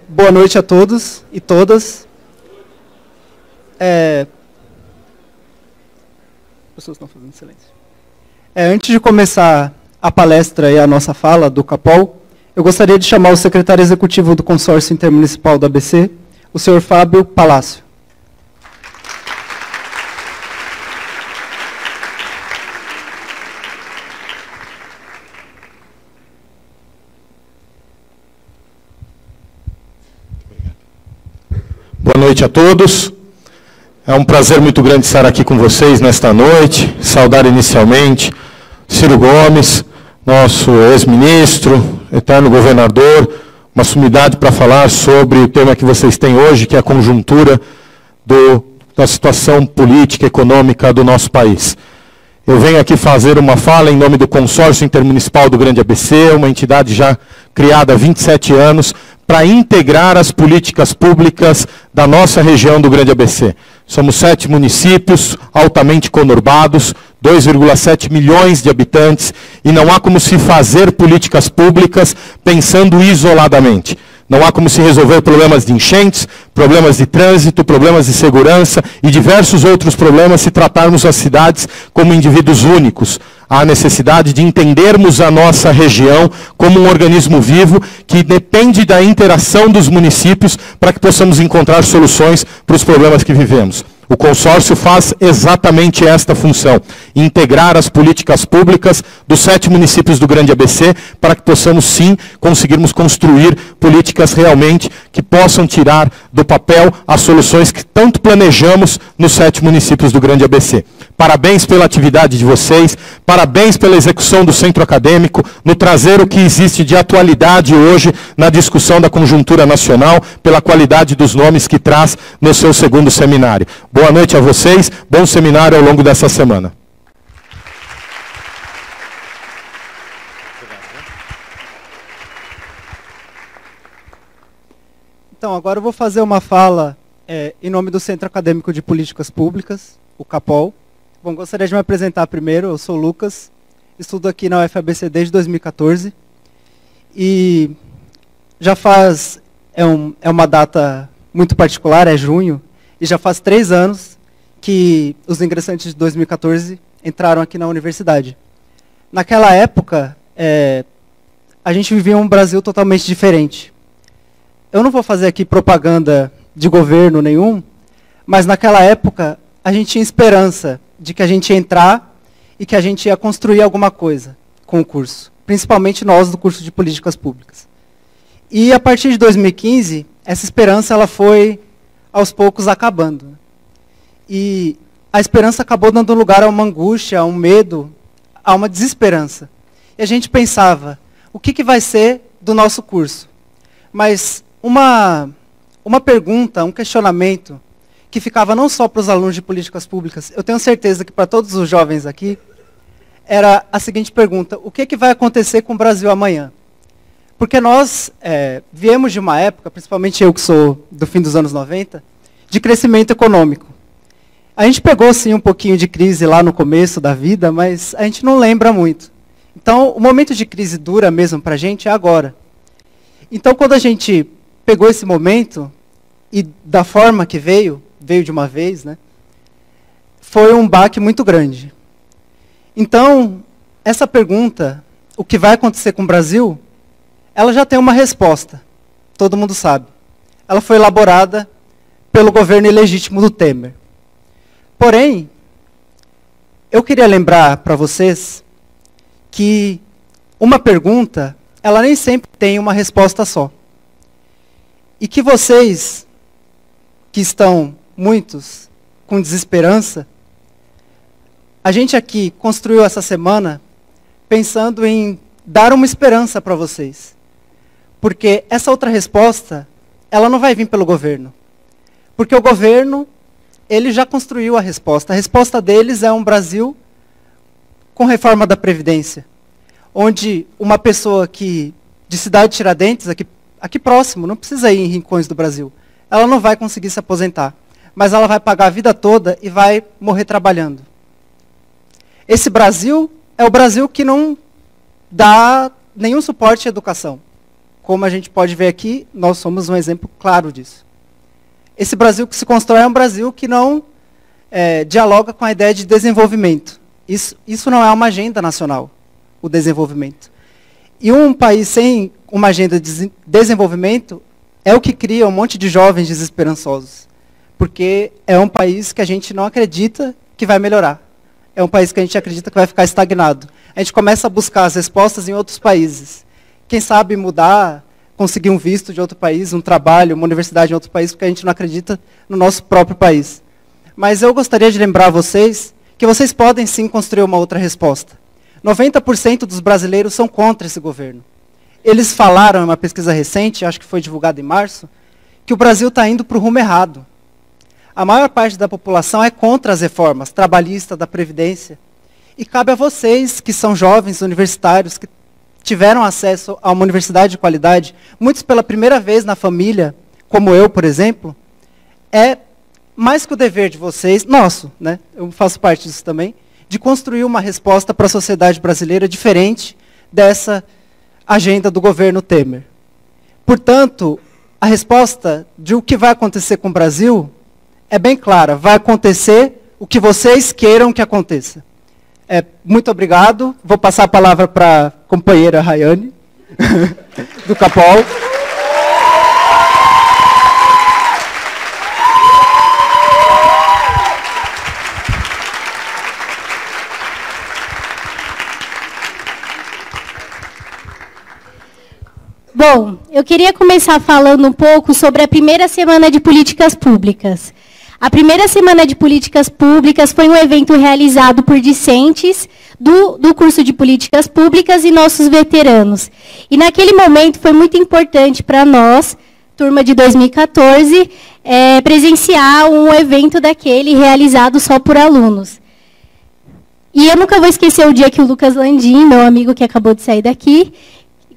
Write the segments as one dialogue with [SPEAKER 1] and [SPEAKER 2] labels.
[SPEAKER 1] Boa noite a todos e todas. As pessoas estão fazendo silêncio. Antes de começar a palestra e a nossa fala do CAPOL, eu gostaria de chamar o secretário executivo do Consórcio Intermunicipal do ABC, o senhor Fábio Palácio.
[SPEAKER 2] Boa noite a todos. É um prazer muito grande estar aqui com vocês nesta noite. Saudar inicialmente Ciro Gomes, nosso ex-ministro, eterno governador, uma sumidade para falar sobre o tema que vocês têm hoje, que é a conjuntura da situação política e econômica do nosso país. Eu venho aqui fazer uma fala em nome do Consórcio Intermunicipal do Grande ABC, uma entidade já criada há 27 anos, para integrar as políticas públicas da nossa região do Grande ABC. Somos 7 municípios altamente conurbados, 2,7 milhões de habitantes, e não há como se fazer políticas públicas pensando isoladamente. Não há como se resolver problemas de enchentes, problemas de trânsito, problemas de segurança e diversos outros problemas se tratarmos as cidades como indivíduos únicos. Há necessidade de entendermos a nossa região como um organismo vivo que depende da interação dos municípios para que possamos encontrar soluções para os problemas que vivemos. O consórcio faz exatamente esta função, integrar as políticas públicas dos 7 municípios do Grande ABC para que possamos, sim, conseguirmos construir políticas realmente que possam tirar do papel as soluções que tanto planejamos nos 7 municípios do Grande ABC. Parabéns pela atividade de vocês, parabéns pela execução do centro acadêmico, no trazer o que existe de atualidade hoje na discussão da conjuntura nacional, pela qualidade dos nomes que traz no seu 2º seminário. Boa noite a vocês, bom seminário ao longo dessa semana.
[SPEAKER 1] Então, agora eu vou fazer uma fala em nome do Centro Acadêmico de Políticas Públicas, o CAPOL. Bom, gostaria de me apresentar primeiro. Eu sou o Lucas, estudo aqui na UFABC desde 2014. E já faz, é uma data muito particular, é junho, e já faz 3 anos que os ingressantes de 2014 entraram aqui na universidade. Naquela época, a gente vivia um Brasil totalmente diferente. Eu não vou fazer aqui propaganda de governo nenhum, mas naquela época a gente tinha esperança de que a gente ia entrar e que a gente ia construir alguma coisa com o curso, principalmente nós do curso de Políticas Públicas. E a partir de 2015, essa esperança ela foi aos poucos acabando. E a esperança acabou dando lugar a uma angústia, a um medo, a uma desesperança. E a gente pensava, o que vai ser do nosso curso? Mas uma pergunta, um questionamento, que ficava não só para os alunos de políticas públicas, eu tenho certeza que para todos os jovens aqui, era a seguinte pergunta: o que vai acontecer com o Brasil amanhã? Porque nós viemos de uma época, principalmente eu que sou do fim dos anos 90, de crescimento econômico. A gente pegou sim um pouquinho de crise lá no começo da vida, mas a gente não lembra muito. Então, o momento de crise dura mesmo para a gente é agora. Então, quando a gente pegou esse momento, e da forma que veio de uma vez, né, foi um baque muito grande. Então, essa pergunta, o que vai acontecer com o Brasil, ela já tem uma resposta, todo mundo sabe. Ela foi elaborada pelo governo ilegítimo do Temer. Porém, eu queria lembrar para vocês que uma pergunta, ela nem sempre tem uma resposta só. E que vocês, que estão muitos com desesperança, a gente aqui construiu essa semana pensando em dar uma esperança para vocês. Porque essa outra resposta, ela não vai vir pelo governo. Porque o governo, ele já construiu a resposta. A resposta deles é um Brasil com reforma da Previdência, onde uma pessoa que, de Cidade Tiradentes, aqui próximo, não precisa ir em rincões do Brasil, ela não vai conseguir se aposentar, mas ela vai pagar a vida toda e vai morrer trabalhando. Esse Brasil é o Brasil que não dá nenhum suporte à educação, como a gente pode ver aqui, nós somos um exemplo claro disso. Esse Brasil que se constrói é um Brasil que não dialoga com a ideia de desenvolvimento. Isso não é uma agenda nacional, o desenvolvimento. E um país sem uma agenda de desenvolvimento é o que cria um monte de jovens desesperançosos. Porque é um país que a gente não acredita que vai melhorar. É um país que a gente acredita que vai ficar estagnado. A gente começa a buscar as respostas em outros países. Quem sabe mudar, conseguir um visto de outro país, um trabalho, uma universidade em outro país, porque a gente não acredita no nosso próprio país. Mas eu gostaria de lembrar a vocês que vocês podem sim construir uma outra resposta. 90% dos brasileiros são contra esse governo. Eles falaram em uma pesquisa recente, acho que foi divulgada em março, que o Brasil está indo para o rumo errado. A maior parte da população é contra as reformas trabalhistas, da Previdência. E cabe a vocês, que são jovens universitários, que tiveram acesso a uma universidade de qualidade, muitos pela primeira vez na família, como eu, por exemplo, é mais que o dever de vocês, nosso, né? Eu faço parte disso também, de construir uma resposta para a sociedade brasileira diferente dessa agenda do governo Temer. Portanto, a resposta de o que vai acontecer com o Brasil é bem clara. Vai acontecer o que vocês queiram que aconteça. Muito obrigado. Vou passar a palavra para a companheira Rayane, do CAPOL.
[SPEAKER 3] Bom, eu queria começar falando um pouco sobre a primeira semana de políticas públicas. A primeira semana de políticas públicas foi um evento realizado por discentes do curso de políticas públicas e nossos veteranos. E naquele momento foi muito importante para nós, turma de 2014, presenciar um evento daquele realizado só por alunos. E eu nunca vou esquecer o dia que o Lucas Landim, meu amigo que acabou de sair daqui,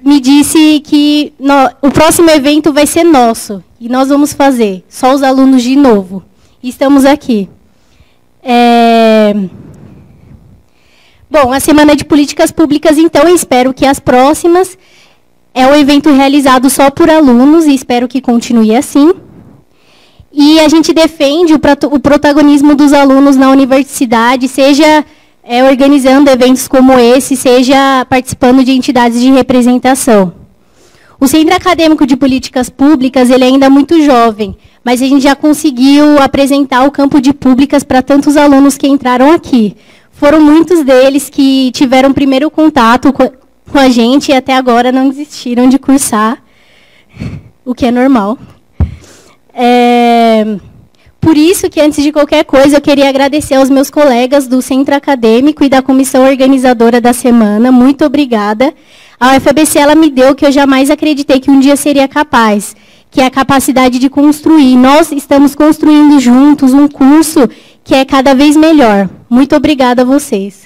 [SPEAKER 3] me disse que o próximo evento vai ser nosso, e nós vamos fazer, só os alunos de novo. E estamos aqui. Bom, a Semana de Políticas Públicas, então, eu espero que as próximas é um evento realizado só por alunos, e espero que continue assim. E a gente defende o protagonismo dos alunos na universidade, seja organizando eventos como esse, seja participando de entidades de representação. O Centro Acadêmico de Políticas Públicas ele é ainda muito jovem, mas a gente já conseguiu apresentar o campo de públicas para tantos alunos que entraram aqui. Foram muitos deles que tiveram primeiro contato com a gente e até agora não desistiram de cursar, o que é normal. Por isso que, antes de qualquer coisa, eu queria agradecer aos meus colegas do Centro Acadêmico e da comissão organizadora da semana. Muito obrigada. A UFABC ela me deu o que eu jamais acreditei que um dia seria capaz, que é a capacidade de construir. Nós estamos construindo juntos um curso que é cada vez melhor. Muito obrigada a vocês.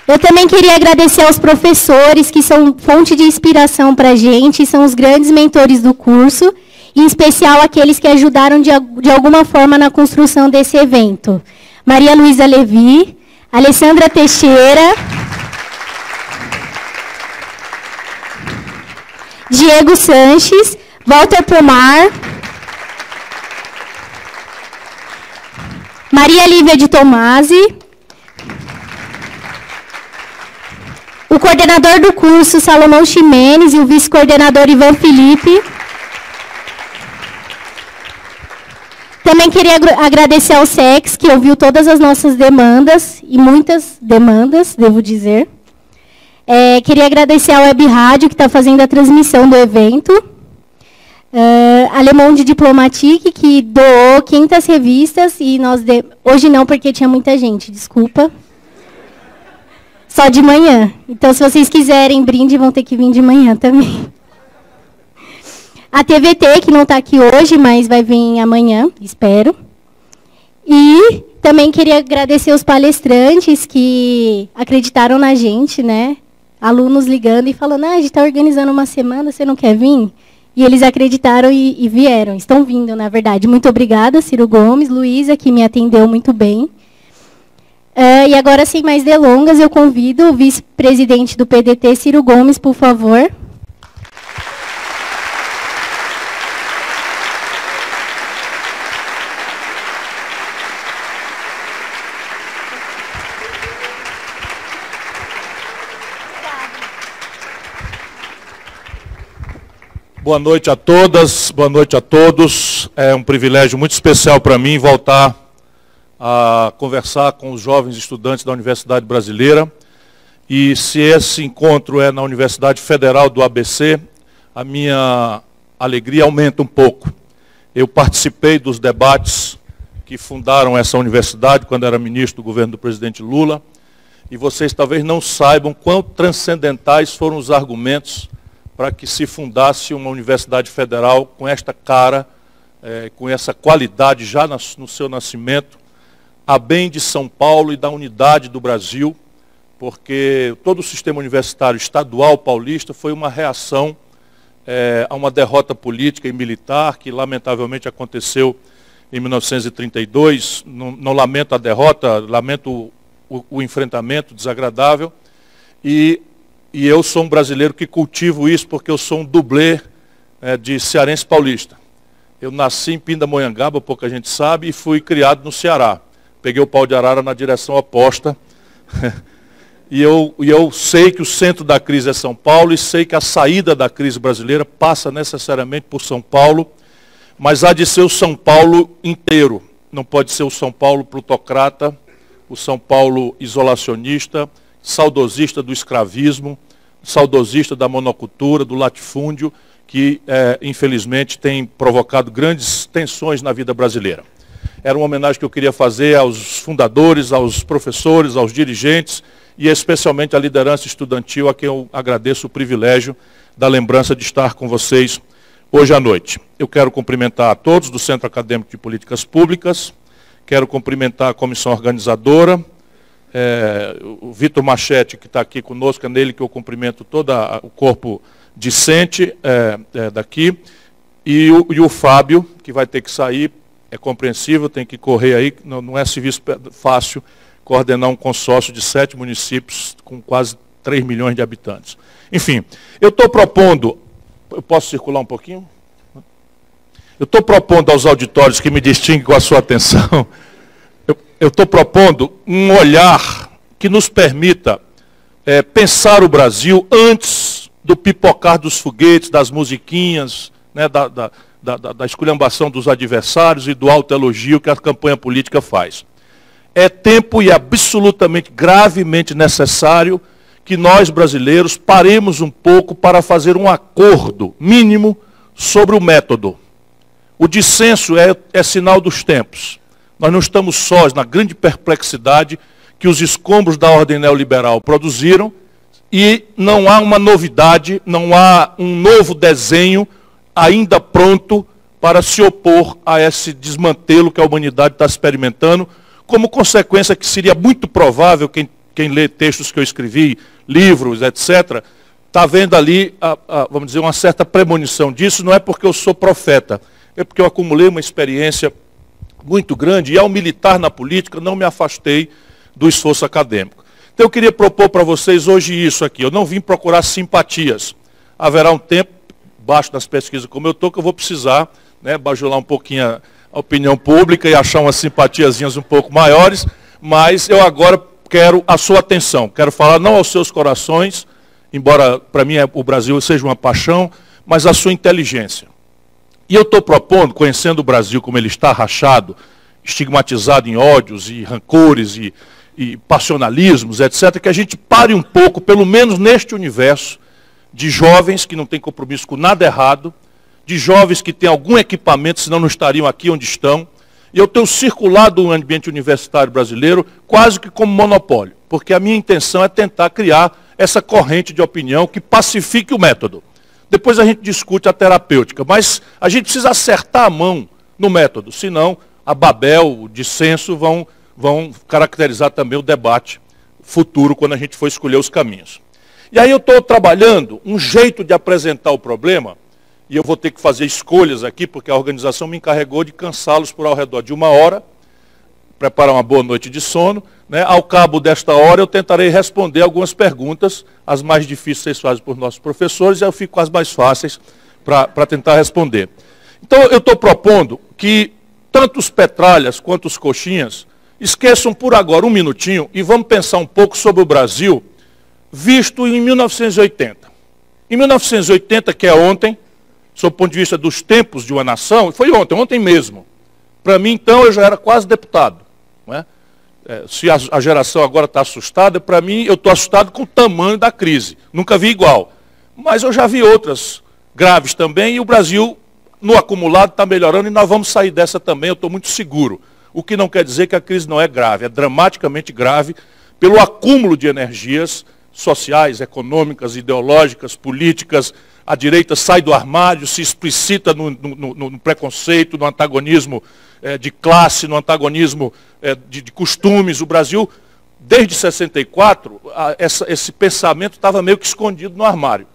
[SPEAKER 3] Eu também queria agradecer aos professores, que são fonte de inspiração para a gente, são os grandes mentores do curso, em especial aqueles que ajudaram de alguma forma na construção desse evento. Maria Luísa Levi, Alessandra Teixeira, Diego Sanches, Walter Pomar, Maria Lívia de Tomasi, o coordenador do curso, Salomão Ximenes, e o vice-coordenador, Ivan Felipe. Também queria agradecer ao SEX, que ouviu todas as nossas demandas, e muitas demandas, devo dizer. Queria agradecer à Web Rádio, que está fazendo a transmissão do evento. A Le Monde Diplomatique, que doou 500 revistas, e hoje não, porque tinha muita gente, desculpa. Só de manhã. Então, se vocês quiserem brinde, vão ter que vir de manhã também. A TVT, que não está aqui hoje, mas vai vir amanhã, espero. E também queria agradecer os palestrantes que acreditaram na gente, né? Alunos ligando e falando, a gente está organizando uma semana, você não quer vir? E eles acreditaram e vieram, estão vindo, na verdade. Muito obrigada, Ciro Gomes, Luísa, que me atendeu muito bem. E agora, sem mais delongas, eu convido o vice-presidente do PDT, Ciro Gomes, por favor.
[SPEAKER 4] Boa noite a todas, boa noite a todos. É um privilégio muito especial para mim voltar a conversar com os jovens estudantes da Universidade Brasileira. E se esse encontro é na Universidade Federal do ABC, a minha alegria aumenta um pouco. Eu participei dos debates que fundaram essa universidade quando era ministro do governo do presidente Lula, e vocês talvez não saibam quão transcendentais foram os argumentos para que se fundasse uma universidade federal com esta cara, com essa qualidade já no seu nascimento, a bem de São Paulo e da unidade do Brasil, porque todo o sistema universitário estadual paulista foi uma reação a uma derrota política e militar que lamentavelmente aconteceu em 1932. Não lamento a derrota, lamento o enfrentamento desagradável, e eu sou um brasileiro que cultivo isso porque eu sou um dublê de cearense paulista. Eu nasci em Pindamonhangaba, pouca gente sabe, e fui criado no Ceará. Peguei o pau de arara na direção oposta. E eu sei que o centro da crise é São Paulo e sei que a saída da crise brasileira passa necessariamente por São Paulo, mas há de ser o São Paulo inteiro. Não pode ser o São Paulo plutocrata, o São Paulo isolacionista, saudosista do escravismo, saudosista da monocultura, do latifúndio, que infelizmente tem provocado grandes tensões na vida brasileira. Era uma homenagem que eu queria fazer aos fundadores, aos professores, aos dirigentes e especialmente à liderança estudantil, a quem eu agradeço o privilégio da lembrança de estar com vocês hoje à noite. Eu quero cumprimentar a todos do Centro Acadêmico de Políticas Públicas, quero cumprimentar a comissão organizadora, o Vitor Machete, que está aqui conosco, é nele que eu cumprimento todo o corpo discente daqui, e o Fábio, que vai ter que sair, é compreensível, tem que correr aí, não é serviço fácil coordenar um consórcio de 7 municípios com quase 3 milhões de habitantes. Enfim, eu estou propondo, eu posso circular um pouquinho? Eu estou propondo aos auditórios que me distinguem com a sua atenção, eu estou propondo um olhar que nos permita pensar o Brasil antes do pipocar dos foguetes, das musiquinhas, né, da esculhambação dos adversários e do autoelogio que a campanha política faz. É tempo e absolutamente, gravemente necessário que nós, brasileiros, paremos um pouco para fazer um acordo mínimo sobre o método. O dissenso é sinal dos tempos. Nós não estamos sós na grande perplexidade que os escombros da ordem neoliberal produziram e não há uma novidade, não há um novo desenho ainda pronto para se opor a esse desmantelo que a humanidade está experimentando, como consequência que seria muito provável, quem lê textos que eu escrevi, livros, etc., está vendo ali, vamos dizer, uma certa premonição disso. Não é porque eu sou profeta, é porque eu acumulei uma experiência muito grande, e ao militar na política não me afastei do esforço acadêmico. Então eu queria propor para vocês hoje isso aqui. Eu não vim procurar simpatias. Haverá um tempo, baixo das pesquisas como eu estou, que eu vou precisar bajular um pouquinho a opinião pública e achar umas simpatiazinhas um pouco maiores, mas eu agora quero a sua atenção. Quero falar não aos seus corações, embora para mim o Brasil seja uma paixão, mas a sua inteligência. E eu estou propondo, conhecendo o Brasil como ele está rachado, estigmatizado em ódios e rancores e passionalismos, etc., que a gente pare um pouco, pelo menos neste universo, de jovens que não têm compromisso com nada errado, de jovens que têm algum equipamento, senão não estariam aqui onde estão. E eu tenho circulado o ambiente universitário brasileiro quase que como monopólio, porque a minha intenção é tentar criar essa corrente de opinião que pacifique o método. Depois a gente discute a terapêutica, mas a gente precisa acertar a mão no método, senão a Babel, o dissenso vão caracterizar também o debate futuro quando a gente for escolher os caminhos. E aí eu estou trabalhando um jeito de apresentar o problema, e eu vou ter que fazer escolhas aqui, porque a organização me encarregou de cansá-los por ao redor de 1 hora, preparar uma boa noite de sono, né? Ao cabo desta hora eu tentarei responder algumas perguntas, as mais difíceis vocês fazem por nossos professores, e eu fico com as mais fáceis para tentar responder. Então eu estou propondo que tanto os petralhas quanto os coxinhas esqueçam por agora um minutinho e vamos pensar um pouco sobre o Brasil visto em 1980. Em 1980, que é ontem, sob o ponto de vista dos tempos de uma nação, foi ontem mesmo. Para mim, então, eu já era quase deputado. Não é? Se a geração agora está assustada, para mim, eu estou assustado com o tamanho da crise. Nunca vi igual. Mas eu já vi outras graves também, e o Brasil, no acumulado, está melhorando, e nós vamos sair dessa também, eu estou muito seguro. O que não quer dizer que a crise não é grave, é dramaticamente grave pelo acúmulo de energias sociais, econômicas, ideológicas, políticas. A direita sai do armário, se explicita no preconceito, no antagonismo de classe, no antagonismo de costumes. O Brasil, desde 64, esse pensamento estava meio que escondido no armário.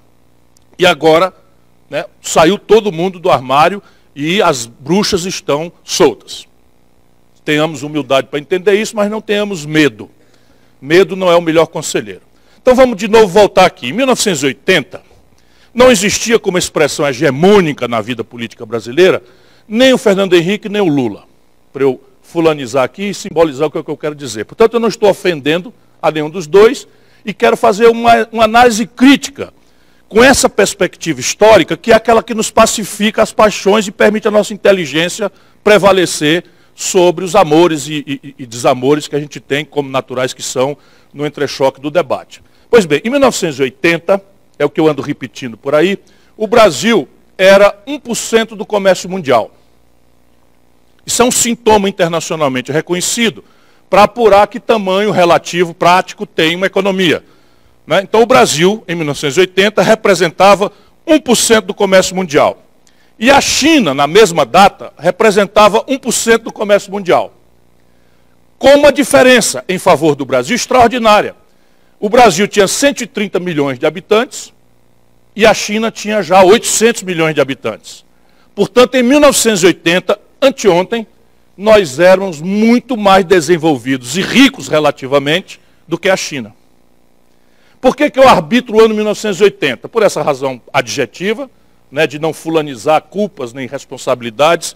[SPEAKER 4] E agora, né, saiu todo mundo do armário e as bruxas estão soltas. Tenhamos humildade para entender isso, mas não tenhamos medo. Medo não é o melhor conselheiro. Então vamos de novo voltar aqui. Em 1980, não existia como expressão hegemônica na vida política brasileira nem o Fernando Henrique, nem o Lula. Para eu fulanizar aqui e simbolizar o que eu quero dizer. Portanto, eu não estou ofendendo a nenhum dos dois e quero fazer uma análise crítica com essa perspectiva histórica, que é aquela que nos pacifica as paixões e permite a nossa inteligência prevalecer sobre os amores e desamores que a gente tem, como naturais que são, no entrechoque do debate. Pois bem, em 1980, é o que eu ando repetindo por aí, o Brasil era 1% do comércio mundial. Isso é um sintoma internacionalmente reconhecido para apurar que tamanho relativo prático tem uma economia. Né? Então o Brasil, em 1980, representava 1% do comércio mundial. E a China, na mesma data, representava 1% do comércio mundial. Com uma diferença em favor do Brasil extraordinária. O Brasil tinha 130 milhões de habitantes e a China tinha já 800 milhões de habitantes. Portanto, em 1980, anteontem, nós éramos muito mais desenvolvidos e ricos relativamente do que a China. Por que eu arbitro o ano 1980? Por essa razão adjetiva, né, de não fulanizar culpas nem responsabilidades,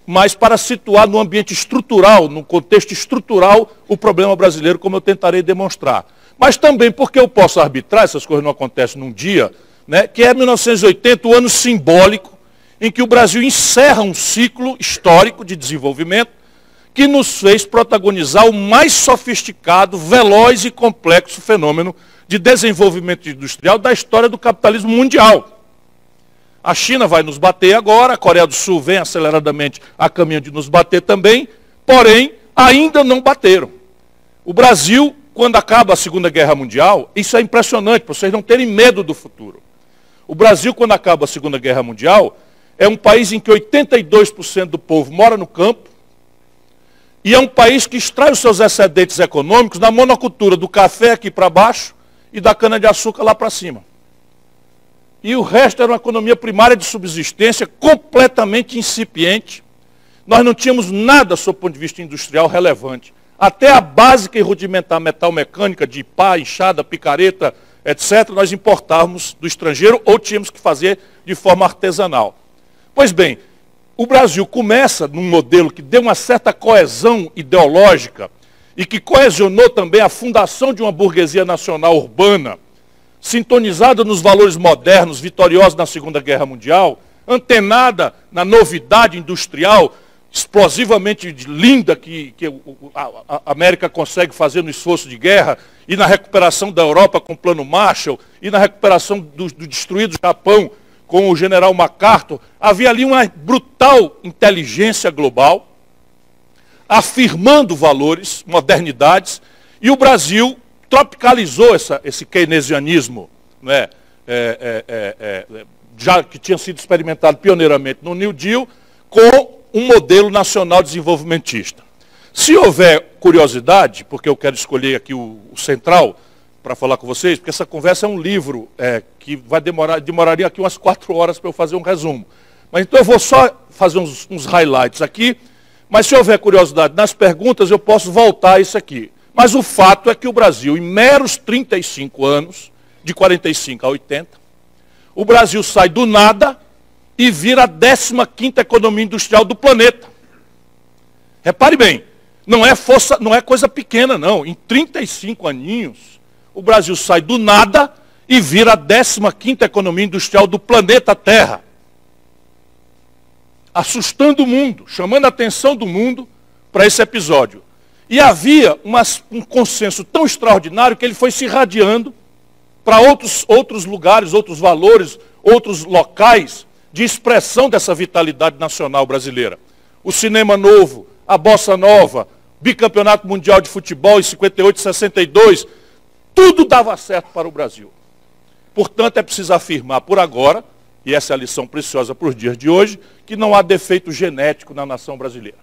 [SPEAKER 4] mas para situar no ambiente estrutural, no contexto estrutural, o problema brasileiro, como eu tentarei demonstrar. Mas também porque eu posso arbitrar, essas coisas não acontecem num dia, né, que é 1980, o ano simbólico, em que o Brasil encerra um ciclo histórico de desenvolvimento que nos fez protagonizar o mais sofisticado, veloz e complexo fenômeno de desenvolvimento industrial da história do capitalismo mundial. A China vai nos bater agora, a Coreia do Sul vem aceleradamente a caminho de nos bater também, porém, ainda não bateram. O Brasil, quando acaba a Segunda Guerra Mundial, isso é impressionante, para vocês não terem medo do futuro. O Brasil, quando acaba a Segunda Guerra Mundial, é um país em que 82% do povo mora no campo, e é um país que extrai os seus excedentes econômicos na monocultura do café aqui para baixo e da cana-de-açúcar lá para cima. E o resto era uma economia primária de subsistência completamente incipiente. Nós não tínhamos nada, sob o ponto de vista industrial, relevante. Até a básica e rudimentar metal-mecânica de pá, enxada, picareta, etc., nós importávamos do estrangeiro ou tínhamos que fazer de forma artesanal. Pois bem, o Brasil começa num modelo que deu uma certa coesão ideológica e que coesionou também a fundação de uma burguesia nacional urbana, sintonizada nos valores modernos, vitoriosa na Segunda Guerra Mundial, antenada na novidade industrial, explosivamente linda que a América consegue fazer no esforço de guerra, e na recuperação da Europa com o Plano Marshall, e na recuperação do destruído Japão com o general MacArthur. Havia ali uma brutal inteligência global, afirmando valores, modernidades, e o Brasil tropicalizou esse keynesianismo, né, já que tinha sido experimentado pioneiramente no New Deal, com um modelo nacional desenvolvimentista. Se houver curiosidade, porque eu quero escolher aqui o central, para falar com vocês, porque essa conversa é um livro que demoraria aqui umas 4 horas para eu fazer um resumo. Mas então eu vou só fazer uns highlights aqui, mas se houver curiosidade nas perguntas, eu posso voltar a isso aqui. Mas o fato é que o Brasil, em meros 35 anos, de 45 a 80, o Brasil sai do nada e vira a 15ª economia industrial do planeta. Repare bem, não é coisa pequena, não. Em 35 aninhos, o Brasil sai do nada e vira a 15ª economia industrial do planeta Terra. Assustando o mundo, chamando a atenção do mundo para esse episódio. E havia um consenso tão extraordinário que ele foi se irradiando para outros lugares, outros valores, outros locais de expressão dessa vitalidade nacional brasileira. O cinema novo, a bossa nova, bicampeonato mundial de futebol em 58 e 62, tudo dava certo para o Brasil. Portanto, é preciso afirmar por agora, e essa é a lição preciosa para os dias de hoje, que não há defeito genético na nação brasileira.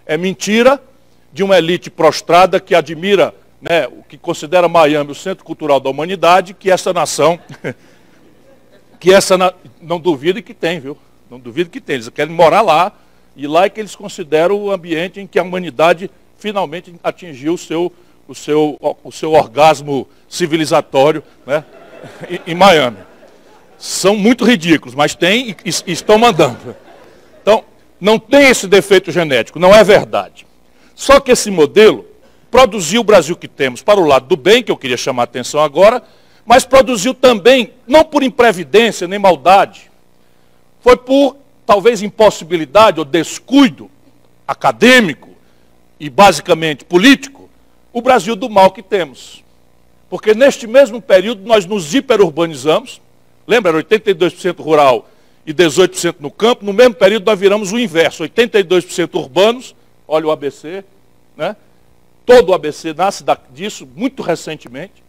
[SPEAKER 4] É mentira de uma elite prostrada que admira, o que considera Miami o centro cultural da humanidade, que essa nação, não duvido que tem, viu? Não duvido que tem, eles querem morar lá, e lá é que eles consideram o ambiente em que a humanidade finalmente atingiu o seu orgasmo civilizatório, né? em Miami. São muito ridículos, mas tem e estão mandando. Então, não tem esse defeito genético, não é verdade. Só que esse modelo produziu o Brasil que temos para o lado do bem, que eu queria chamar a atenção agora, mas produziu também, não por imprevidência nem maldade, foi por, talvez, impossibilidade ou descuido acadêmico e, basicamente, político, o Brasil do mal que temos. Porque neste mesmo período nós nos hiperurbanizamos, lembra, era 82% rural e 18% no campo, no mesmo período nós viramos o inverso, 82% urbanos, olha o ABC, né? Todo o ABC nasce disso muito recentemente,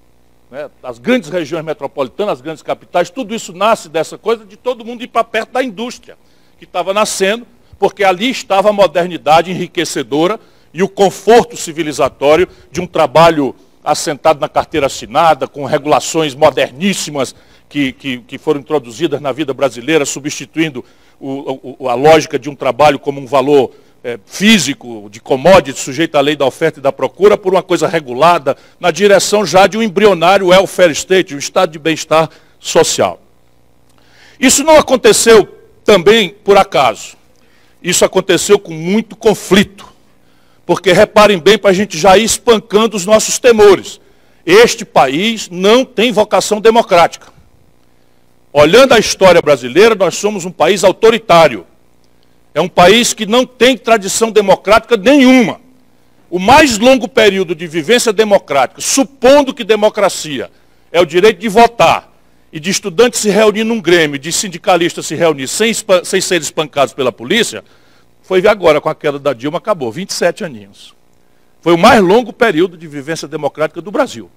[SPEAKER 4] né? As grandes regiões metropolitanas, as grandes capitais, tudo isso nasce dessa coisa de todo mundo ir para perto da indústria, que estava nascendo, porque ali estava a modernidade enriquecedora e o conforto civilizatório de um trabalho assentado na carteira assinada, com regulações moderníssimas que foram introduzidas na vida brasileira, substituindo a lógica de um trabalho como um valor físico, de commodity, sujeito à lei da oferta e da procura, por uma coisa regulada, na direção já de um embrionário welfare state, um estado de bem-estar social. Isso não aconteceu também por acaso. Isso aconteceu com muito conflito. Porque reparem bem para a gente já ir espancando os nossos temores. Este país não tem vocação democrática. Olhando a história brasileira, nós somos um país autoritário. É um país que não tem tradição democrática nenhuma. O mais longo período de vivência democrática, supondo que democracia é o direito de votar, e de estudantes se reunir num grêmio, de sindicalistas se reunir sem ser espancados pela polícia, foi agora, com a queda da Dilma, acabou, 27 aninhos. Foi o mais longo período de vivência democrática do Brasil.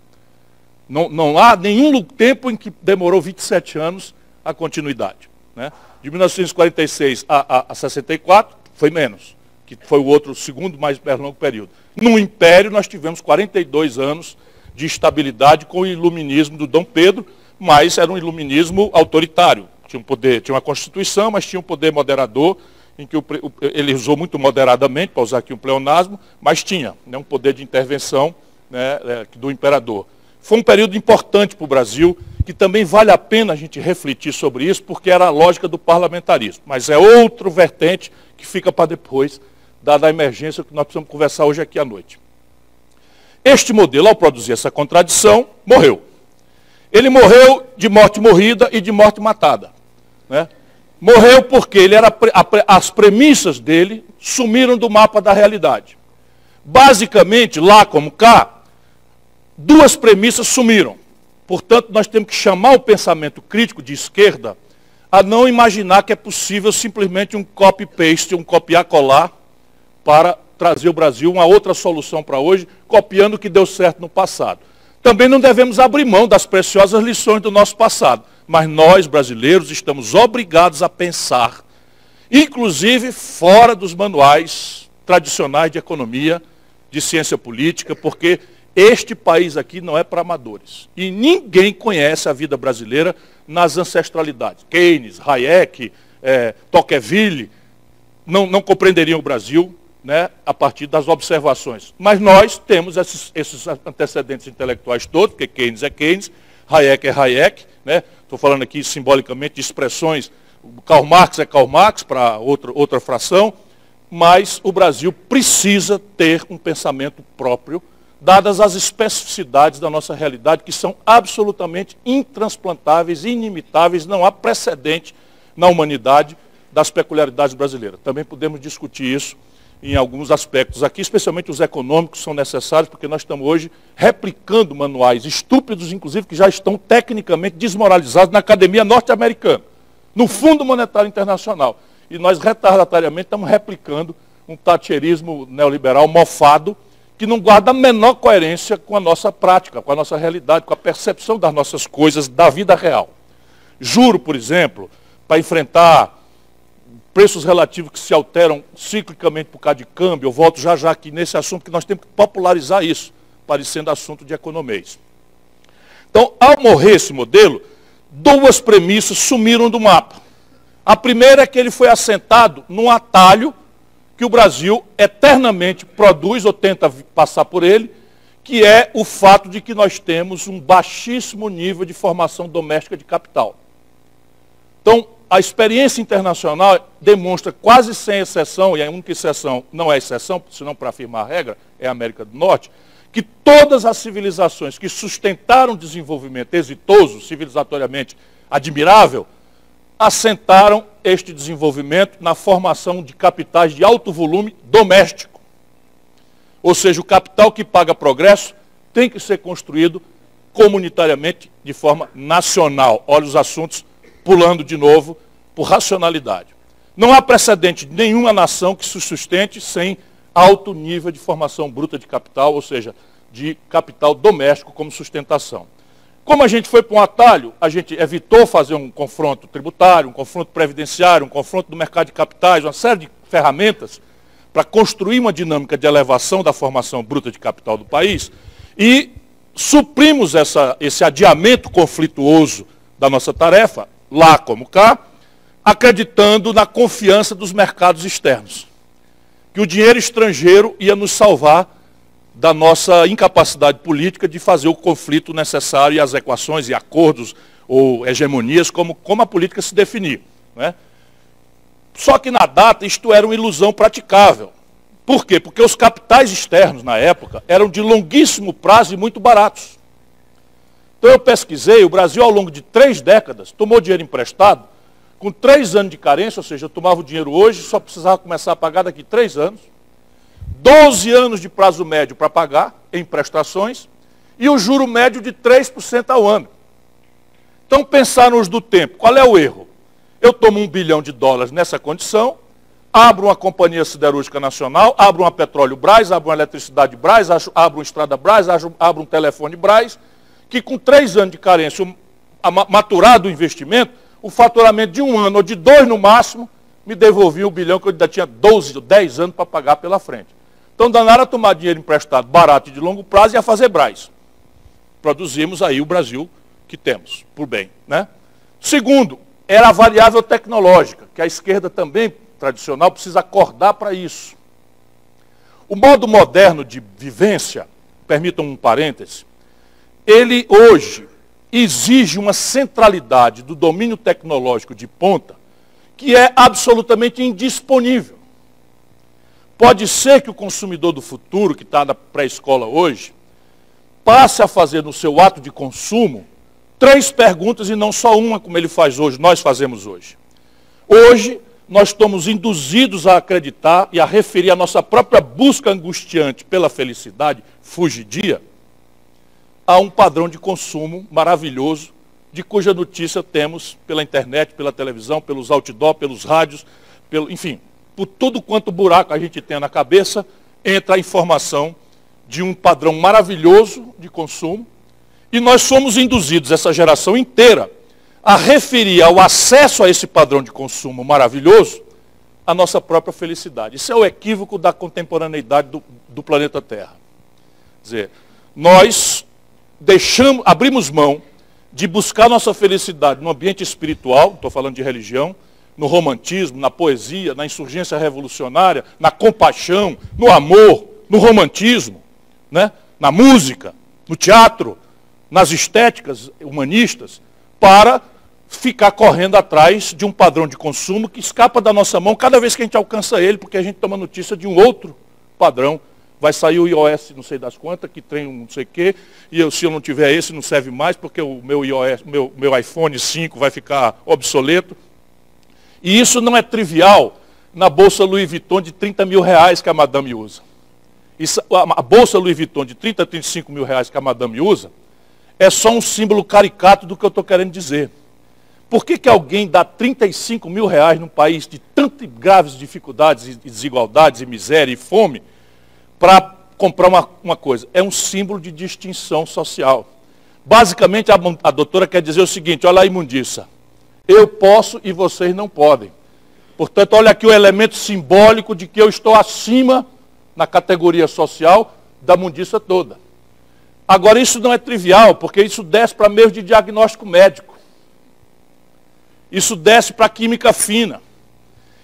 [SPEAKER 4] Não há nenhum tempo em que demorou 27 anos a continuidade. Né? De 1946 a 64, foi menos, que foi o segundo mais longo período. No Império, nós tivemos 42 anos de estabilidade com o iluminismo do Dom Pedro, mas era um iluminismo autoritário. Tinha um poder, tinha uma Constituição, mas tinha um poder moderador, em que ele usou muito moderadamente, para usar aqui um pleonasmo, mas tinha, né, um poder de intervenção, né, do imperador. Foi um período importante para o Brasil, que também vale a pena a gente refletir sobre isso, porque era a lógica do parlamentarismo. Mas é outro vertente que fica para depois, dada a emergência que nós precisamos conversar hoje aqui à noite. Este modelo, ao produzir essa contradição, morreu. Ele morreu de morte morrida e de morte matada. Né? Morreu porque as premissas dele sumiram do mapa da realidade. Basicamente, lá como cá, duas premissas sumiram. Portanto, nós temos que chamar o pensamento crítico de esquerda a não imaginar que é possível simplesmente um copy-paste, um copiar-colar, para trazer o Brasil uma outra solução para hoje, copiando o que deu certo no passado. Também não devemos abrir mão das preciosas lições do nosso passado, mas nós, brasileiros, estamos obrigados a pensar, inclusive fora dos manuais tradicionais de economia, de ciência política, porque Este país aqui não é para amadores. E ninguém conhece a vida brasileira nas ancestralidades. Keynes, Hayek, Tocqueville não compreenderiam o Brasil, né, a partir das observações. Mas nós temos esses antecedentes intelectuais todos, porque Keynes é Keynes, Hayek é Hayek, né? Estou falando aqui simbolicamente de expressões, Karl Marx é Karl Marx, para outra fração, mas o Brasil precisa ter um pensamento próprio, dadas as especificidades da nossa realidade, que são absolutamente intransplantáveis, inimitáveis, não há precedente na humanidade das peculiaridades brasileiras. Também podemos discutir isso em alguns aspectos aqui, especialmente os econômicos são necessários, porque nós estamos hoje replicando manuais estúpidos, inclusive, que já estão tecnicamente desmoralizados na academia norte-americana, no Fundo Monetário Internacional. E nós retardatariamente estamos replicando um thatcherismo neoliberal mofado, que não guarda a menor coerência com a nossa prática, com a nossa realidade, com a percepção das nossas coisas, da vida real. Juro, por exemplo, para enfrentar preços relativos que se alteram ciclicamente por causa de câmbio, eu volto já aqui nesse assunto, que nós temos que popularizar isso, parecendo assunto de economês. Então, ao morrer esse modelo, duas premissas sumiram do mapa. A primeira é que ele foi assentado num atalho que o Brasil eternamente produz ou tenta passar por ele, que é o fato de que nós temos um baixíssimo nível de formação doméstica de capital. Então, a experiência internacional demonstra quase sem exceção, e a única exceção não é exceção, senão para afirmar a regra, é a América do Norte, que todas as civilizações que sustentaram o desenvolvimento exitoso, civilizatoriamente admirável, assentaram este desenvolvimento na formação de capitais de alto volume doméstico. Ou seja, o capital que paga progresso tem que ser construído comunitariamente de forma nacional. Olha os assuntos pulando de novo por racionalidade. Não há precedente de nenhuma nação que se sustente sem alto nível de formação bruta de capital, ou seja, de capital doméstico como sustentação. Como a gente foi para um atalho, a gente evitou fazer um confronto tributário, um confronto previdenciário, um confronto do mercado de capitais, uma série de ferramentas para construir uma dinâmica de elevação da formação bruta de capital do país e suprimos esse adiamento conflituoso da nossa tarefa, lá como cá, acreditando na confiança dos mercados externos, que o dinheiro estrangeiro ia nos salvar da nossa incapacidade política de fazer o conflito necessário e as equações e acordos ou hegemonias, como a política se definir, né? Só que na data isto era uma ilusão praticável. Por quê? Porque os capitais externos na época eram de longuíssimo prazo e muito baratos. Então eu pesquisei, o Brasil ao longo de 3 décadas tomou dinheiro emprestado, com 3 anos de carência, ou seja, eu tomava o dinheiro hoje, só precisava começar a pagar daqui 3 anos, 12 anos de prazo médio para pagar em prestações e o juro médio de 3% ao ano. Então, pensar-nos do tempo. Qual é o erro? Eu tomo $1 bilhão nessa condição, abro uma companhia siderúrgica nacional, abro uma Petróleo Brás, abro uma Eletricidade Brás, abro uma Estrada Brás, abro um Telefone Brás, que com 3 anos de carência, maturado o investimento, o faturamento de 1 ano ou de 2 no máximo, me devolvia $1 bilhão que eu ainda tinha 12 ou 10 anos para pagar pela frente. Então, danaram a tomar dinheiro emprestado barato e de longo prazo e a fazer Brás. Produzimos aí o Brasil que temos, por bem, né? Segundo, era a variável tecnológica, que a esquerda também, tradicional, precisa acordar para isso. O modo moderno de vivência, permitam um parêntese, ele hoje exige uma centralidade do domínio tecnológico de ponta que é absolutamente indisponível. Pode ser que o consumidor do futuro, que está na pré-escola hoje, passe a fazer no seu ato de consumo 3 perguntas e não só uma, como ele faz hoje, nós fazemos hoje. Hoje, nós estamos induzidos a acreditar e a referir a nossa própria busca angustiante pela felicidade, fugidia, a um padrão de consumo maravilhoso, de cuja notícia temos pela internet, pela televisão, pelos outdoor, pelos rádios, enfim, por tudo quanto buraco a gente tem na cabeça, entra a informação de um padrão maravilhoso de consumo, e nós somos induzidos, essa geração inteira, a referir ao acesso a esse padrão de consumo maravilhoso, a nossa própria felicidade. Isso é o equívoco da contemporaneidade do planeta Terra. Quer dizer, nós abrimos mão de buscar nossa felicidade no ambiente espiritual, estou falando de religião, no romantismo, na poesia, na insurgência revolucionária, na compaixão, no amor, no romantismo, né? Na música, no teatro, nas estéticas humanistas, para ficar correndo atrás de um padrão de consumo que escapa da nossa mão cada vez que a gente alcança ele, porque a gente toma notícia de um outro padrão. Vai sair o iOS não sei das quantas, que tem um não sei o quê, e se eu não tiver esse não serve mais, porque o meu iPhone 5 vai ficar obsoleto. E isso não é trivial na bolsa Louis Vuitton de 30 mil reais que a madame usa. A bolsa Louis Vuitton de 30 a 35 mil reais que a madame usa é só um símbolo caricato do que eu estou querendo dizer. Por que alguém dá 35 mil reais num país de tantas graves dificuldades, e desigualdades, e miséria e fome, para comprar uma coisa? É um símbolo de distinção social. Basicamente, a doutora quer dizer o seguinte: olha a imundiça. Eu posso e vocês não podem. Portanto, olha aqui o elemento simbólico de que eu estou acima, na categoria social, da mundiça toda. Agora, isso não é trivial, porque isso desce para meios de diagnóstico médico. Isso desce para a química fina.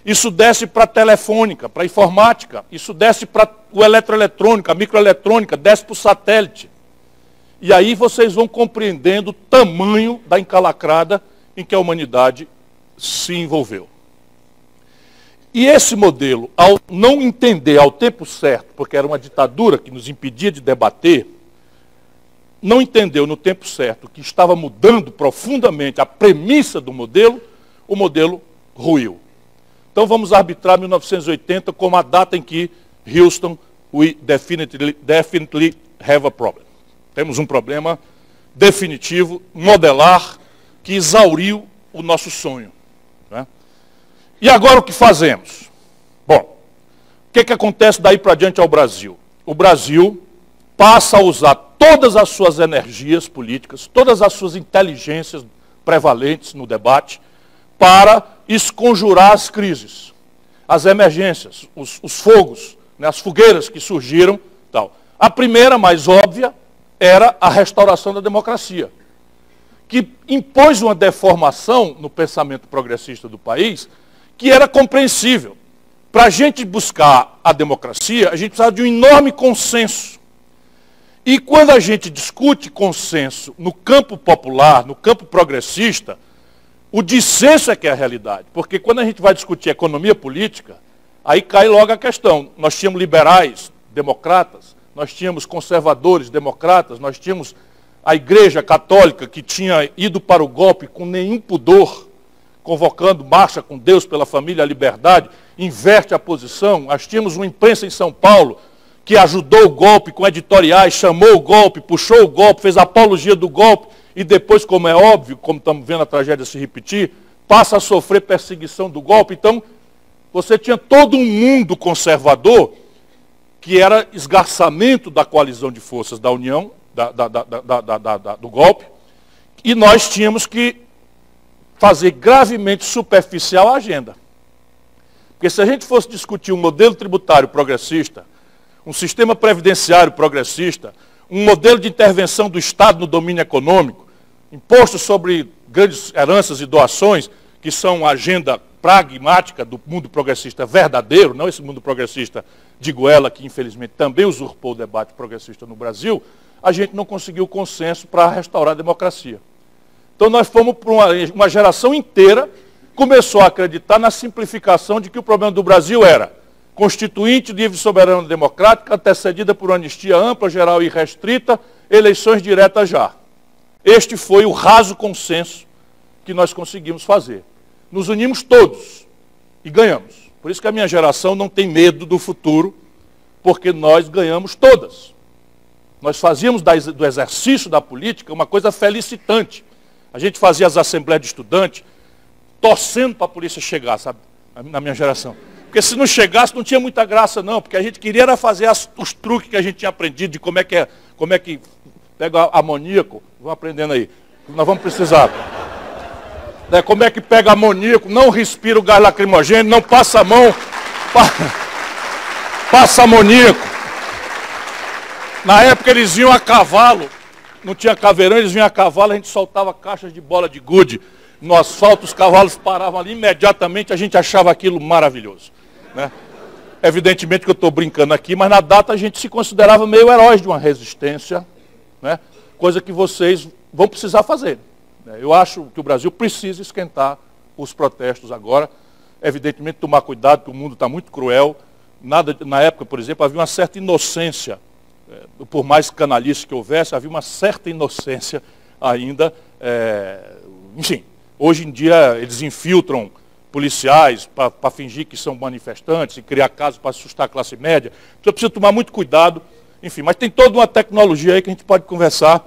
[SPEAKER 4] Isso desce para a telefônica, para a informática. Isso desce para o eletroeletrônica, a microeletrônica, desce para o satélite. E aí vocês vão compreendendo o tamanho da encalacrada em que a humanidade se envolveu. E esse modelo, ao não entender ao tempo certo, porque era uma ditadura que nos impedia de debater, não entendeu no tempo certo que estava mudando profundamente a premissa do modelo, o modelo ruiu. Então vamos arbitrar 1980 como a data em que Houston, we definitely have a problem. Temos um problema definitivo, modelar, que exauriu o nosso sonho. Né? E agora o que fazemos? Bom, o que acontece daí para diante ao Brasil? O Brasil passa a usar todas as suas energias políticas, todas as suas inteligências prevalentes no debate, para esconjurar as crises, as emergências, os fogos, né, as fogueiras que surgiram. Tal. A primeira, mais óbvia, era a restauração da democracia, que impôs uma deformação no pensamento progressista do país, que era compreensível. Para a gente buscar a democracia, a gente precisava de um enorme consenso. E quando a gente discute consenso no campo popular, no campo progressista, o dissenso é que é a realidade. Porque quando a gente vai discutir economia política, aí cai logo a questão. Nós tínhamos liberais, democratas, nós tínhamos conservadores, democratas, nós tínhamos a Igreja Católica, que tinha ido para o golpe com nenhum pudor, convocando marcha com Deus pela família, a liberdade, inverte a posição. Nós tínhamos uma imprensa em São Paulo, que ajudou o golpe com editoriais, chamou o golpe, puxou o golpe, fez apologia do golpe, e depois, como é óbvio, como estamos vendo a tragédia se repetir, passa a sofrer perseguição do golpe. Então, você tinha todo um mundo conservador, que era esgarçamento da coalizão de forças da União, do golpe, e nós tínhamos que fazer gravemente superficial a agenda. Porque se a gente fosse discutir um modelo tributário progressista, um sistema previdenciário progressista, um modelo de intervenção do Estado no domínio econômico, imposto sobre grandes heranças e doações, que são a agenda pragmática do mundo progressista verdadeiro, não esse mundo progressista de goela, que infelizmente também usurpou o debate progressista no Brasil, a gente não conseguiu consenso para restaurar a democracia. Então nós fomos para uma geração inteira, começou a acreditar na simplificação de que o problema do Brasil era constituinte, livre, soberana, democrática, antecedida por anistia ampla, geral e restrita, eleições diretas já. Este foi o raso consenso que nós conseguimos fazer. Nos unimos todos e ganhamos. Por isso que a minha geração não tem medo do futuro, porque nós ganhamos todas. Nós fazíamos do exercício da política uma coisa felicitante. A gente fazia as assembleias de estudante torcendo para a polícia chegar, sabe? Na minha geração. Porque se não chegasse, não tinha muita graça, não. Porque a gente queria era fazer os truques que a gente tinha aprendido de como é que pega amoníaco. Vamos aprendendo aí. Nós vamos precisar. Como é que pega amoníaco, não respira o gás lacrimogêneo, não passa a mão, passa amoníaco. Na época eles vinham a cavalo, não tinha caveirão, eles vinham a cavalo, a gente soltava caixas de bola de gude no asfalto, os cavalos paravam ali, imediatamente a gente achava aquilo maravilhoso, né? Evidentemente que eu estou brincando aqui, mas na data a gente se considerava meio heróis de uma resistência, né? Coisa que vocês vão precisar fazer. Eu acho que o Brasil precisa esquentar os protestos agora. Evidentemente tomar cuidado, que o mundo está muito cruel. Na época, por exemplo, havia uma certa inocência, por mais canalice que houvesse, havia uma certa inocência ainda. Enfim, hoje em dia eles infiltram policiais para fingir que são manifestantes e criar casos para assustar a classe média. Então precisa tomar muito cuidado. Enfim, mas tem toda uma tecnologia aí que a gente pode conversar,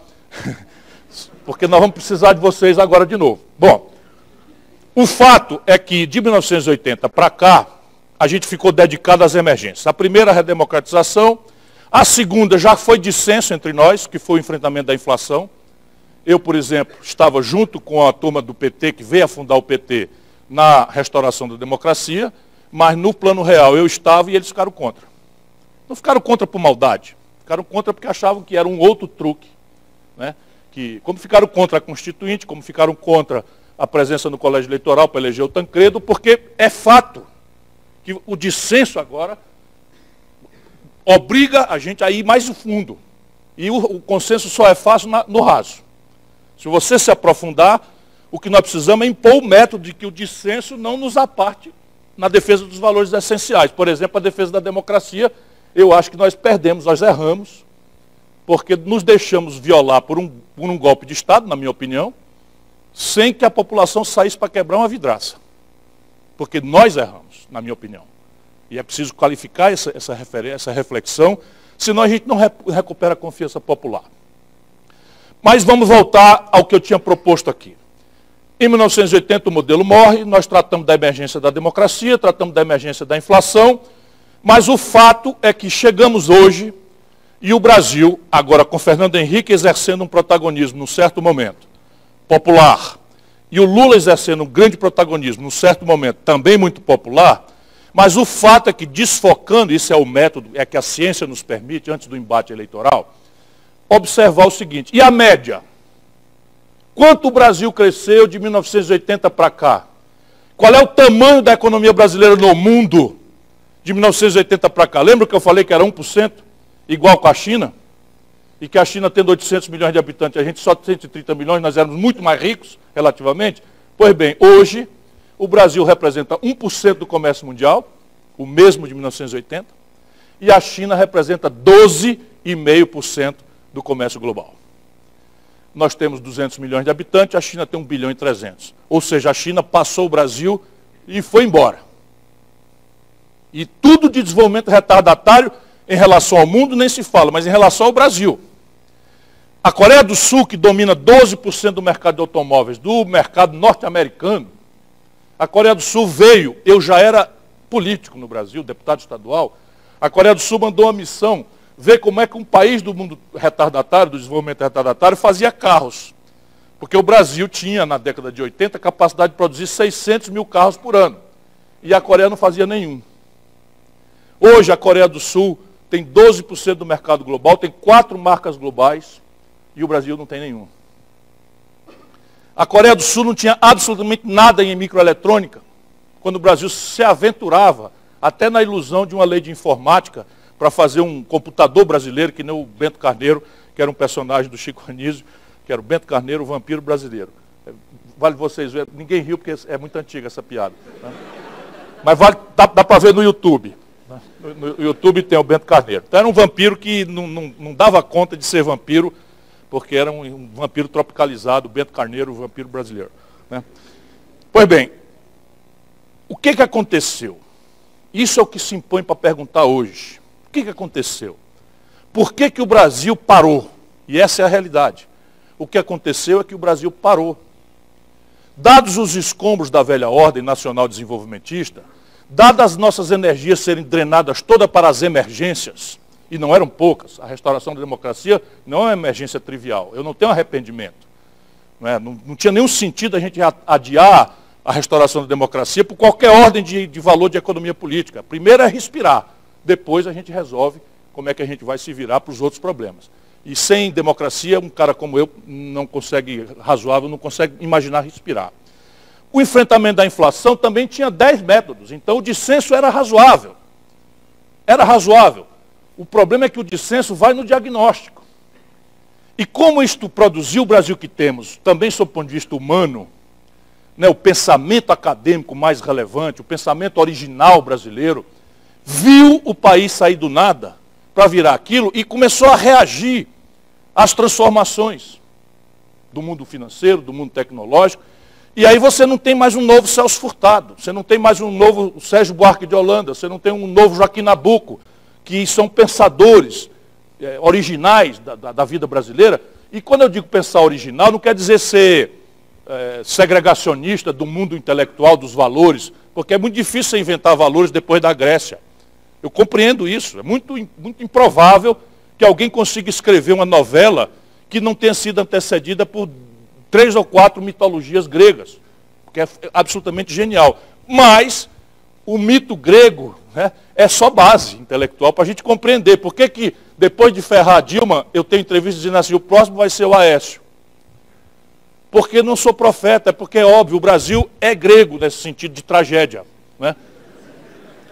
[SPEAKER 4] porque nós vamos precisar de vocês agora de novo. Bom, o fato é que de 1980 para cá, a gente ficou dedicado às emergências. A primeira, a redemocratização. A segunda já foi dissenso entre nós, que foi o enfrentamento da inflação. Eu, por exemplo, estava junto com a turma do PT, que veio a fundar o PT, na restauração da democracia, mas no plano real eu estava e eles ficaram contra. Não ficaram contra por maldade, ficaram contra porque achavam que era um outro truque, né? Que, como ficaram contra a Constituinte, como ficaram contra a presença no colégio eleitoral para eleger o Tancredo, porque é fato que o dissenso agora obriga a gente a ir mais fundo. E o consenso só é fácil no raso. Se você se aprofundar, o que nós precisamos é impor o método de que o dissenso não nos aparte na defesa dos valores essenciais. Por exemplo, a defesa da democracia, eu acho que nós perdemos, nós erramos, porque nos deixamos violar por um golpe de Estado, na minha opinião, sem que a população saísse para quebrar uma vidraça. Porque nós erramos, na minha opinião. E é preciso qualificar essa reflexão, senão a gente não recupera a confiança popular. Mas vamos voltar ao que eu tinha proposto aqui. Em 1980 o modelo morre, nós tratamos da emergência da democracia, tratamos da emergência da inflação, mas o fato é que chegamos hoje e o Brasil, agora com Fernando Henrique exercendo um protagonismo num certo momento popular, e o Lula exercendo um grande protagonismo num certo momento também muito popular, mas o fato é que desfocando, isso é o método, é que a ciência nos permite, antes do embate eleitoral, observar o seguinte, e a média? Quanto o Brasil cresceu de 1980 para cá? Qual é o tamanho da economia brasileira no mundo de 1980 para cá? Lembra que eu falei que era 1%, igual com a China? E que a China tendo 800 milhões de habitantes, a gente só 130 milhões, nós éramos muito mais ricos, relativamente? Pois bem, hoje, o Brasil representa 1% do comércio mundial, o mesmo de 1980, e a China representa 12,5% do comércio global. Nós temos 200 milhões de habitantes, a China tem 1 bilhão e 300. Ou seja, a China passou o Brasil e foi embora. E tudo de desenvolvimento retardatário em relação ao mundo nem se fala, mas em relação ao Brasil. A Coreia do Sul, que domina 12% do mercado de automóveis, do mercado norte-americano, a Coreia do Sul veio, eu já era político no Brasil, deputado estadual, a Coreia do Sul mandou uma missão ver como é que um país do mundo retardatário, do desenvolvimento retardatário, fazia carros. Porque o Brasil tinha, na década de 80, a capacidade de produzir 600 mil carros por ano. E a Coreia não fazia nenhum. Hoje, a Coreia do Sul tem 12% do mercado global, tem 4 marcas globais, e o Brasil não tem nenhum. A Coreia do Sul não tinha absolutamente nada em microeletrônica, quando o Brasil se aventurava, até na ilusão de uma lei de informática, para fazer um computador brasileiro, que nem o Bento Carneiro, que era um personagem do Chico Anísio, que era o Bento Carneiro, o vampiro brasileiro. Vale vocês verem, ninguém riu porque é muito antiga essa piada, né? Mas dá para ver no YouTube. Né? No YouTube tem o Bento Carneiro. Então era um vampiro que não dava conta de ser vampiro, porque era um vampiro tropicalizado, o Bento Carneiro, o vampiro brasileiro. Né? Pois bem, o que aconteceu? Isso é o que se impõe para perguntar hoje. O que aconteceu? Por que o Brasil parou? E essa é a realidade. O que aconteceu é que o Brasil parou. Dados os escombros da velha ordem nacional desenvolvimentista, dadas as nossas energias serem drenadas todas para as emergências, e não eram poucas, a restauração da democracia não é uma emergência trivial, eu não tenho arrependimento. Não tinha nenhum sentido a gente adiar a restauração da democracia por qualquer ordem de valor de economia política. Primeiro é respirar. Depois a gente resolve como é que a gente vai se virar para os outros problemas. E sem democracia, um cara como eu não consegue, razoável, não consegue imaginar respirar. O enfrentamento da inflação também tinha 10 métodos, então o dissenso era razoável. Era razoável. O problema é que o dissenso vai no diagnóstico. E como isto produziu o Brasil que temos, também sob o ponto de vista humano, né, o pensamento acadêmico mais relevante, o pensamento original brasileiro, viu o país sair do nada para virar aquilo e começou a reagir às transformações do mundo financeiro, do mundo tecnológico. E aí você não tem mais um novo Celso Furtado, você não tem mais um novo Sérgio Buarque de Holanda, você não tem um novo Joaquim Nabuco, que são pensadores originais da vida brasileira. E quando eu digo pensar original, não quer dizer ser segregacionista do mundo intelectual, dos valores, porque é muito difícil você inventar valores depois da Grécia. Eu compreendo isso, é muito improvável que alguém consiga escrever uma novela que não tenha sido antecedida por 3 ou 4 mitologias gregas, porque é absolutamente genial. Mas o mito grego, né, é só base intelectual para a gente compreender por que depois de ferrar a Dilma, eu tenho entrevista dizendo assim, o próximo vai ser o Aécio. Porque não sou profeta, é porque é óbvio, o Brasil é grego nesse sentido de tragédia. Né?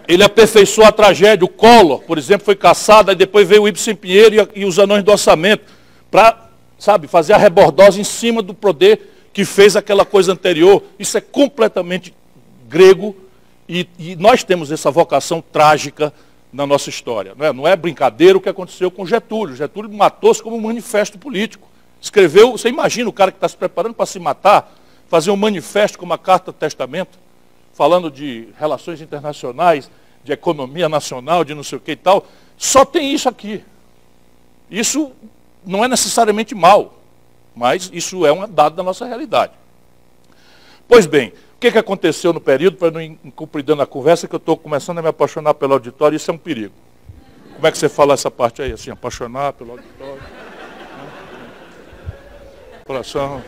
[SPEAKER 4] Ele aperfeiçoou a tragédia, o Collor, por exemplo, foi caçado, aí depois veio o Ibsen Pinheiro e os anões do orçamento, para, sabe, fazer a rebordose em cima do poder que fez aquela coisa anterior. Isso é completamente grego e nós temos essa vocação trágica na nossa história. Não é brincadeira o que aconteceu com Getúlio. Getúlio matou-se como um manifesto político. Escreveu, você imagina o cara que está se preparando para se matar, fazer um manifesto como a Carta do Testamento, falando de relações internacionais, de economia nacional, de não sei o que e tal. Só tem isso aqui. Isso não é necessariamente mal, mas isso é um dado da nossa realidade. Pois bem, o que aconteceu no período, para não incumprir dando a conversa, que eu estou começando a me apaixonar pelo auditório, isso é um perigo. Como é que você fala essa parte aí, assim, apaixonar pelo auditório? Coração.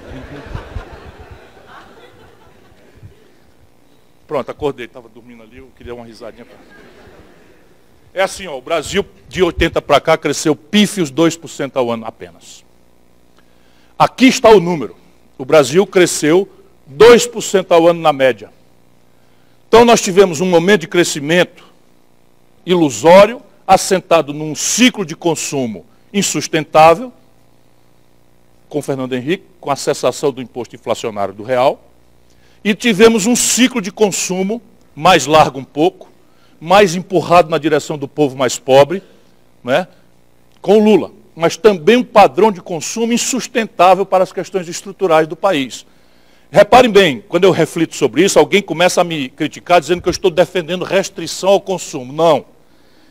[SPEAKER 4] Pronto, acordei, estava dormindo ali, eu queria uma risadinha. É assim, ó, o Brasil de 80 para cá cresceu pífios 2% ao ano apenas. Aqui está o número. O Brasil cresceu 2% ao ano na média. Então nós tivemos um momento de crescimento ilusório, assentado num ciclo de consumo insustentável, com Fernando Henrique, com a cessação do imposto inflacionário do real, e tivemos um ciclo de consumo mais largo um pouco, mais empurrado na direção do povo mais pobre, né, com o Lula, mas também um padrão de consumo insustentável para as questões estruturais do país. Reparem bem, quando eu reflito sobre isso, alguém começa a me criticar dizendo que eu estou defendendo restrição ao consumo. Não.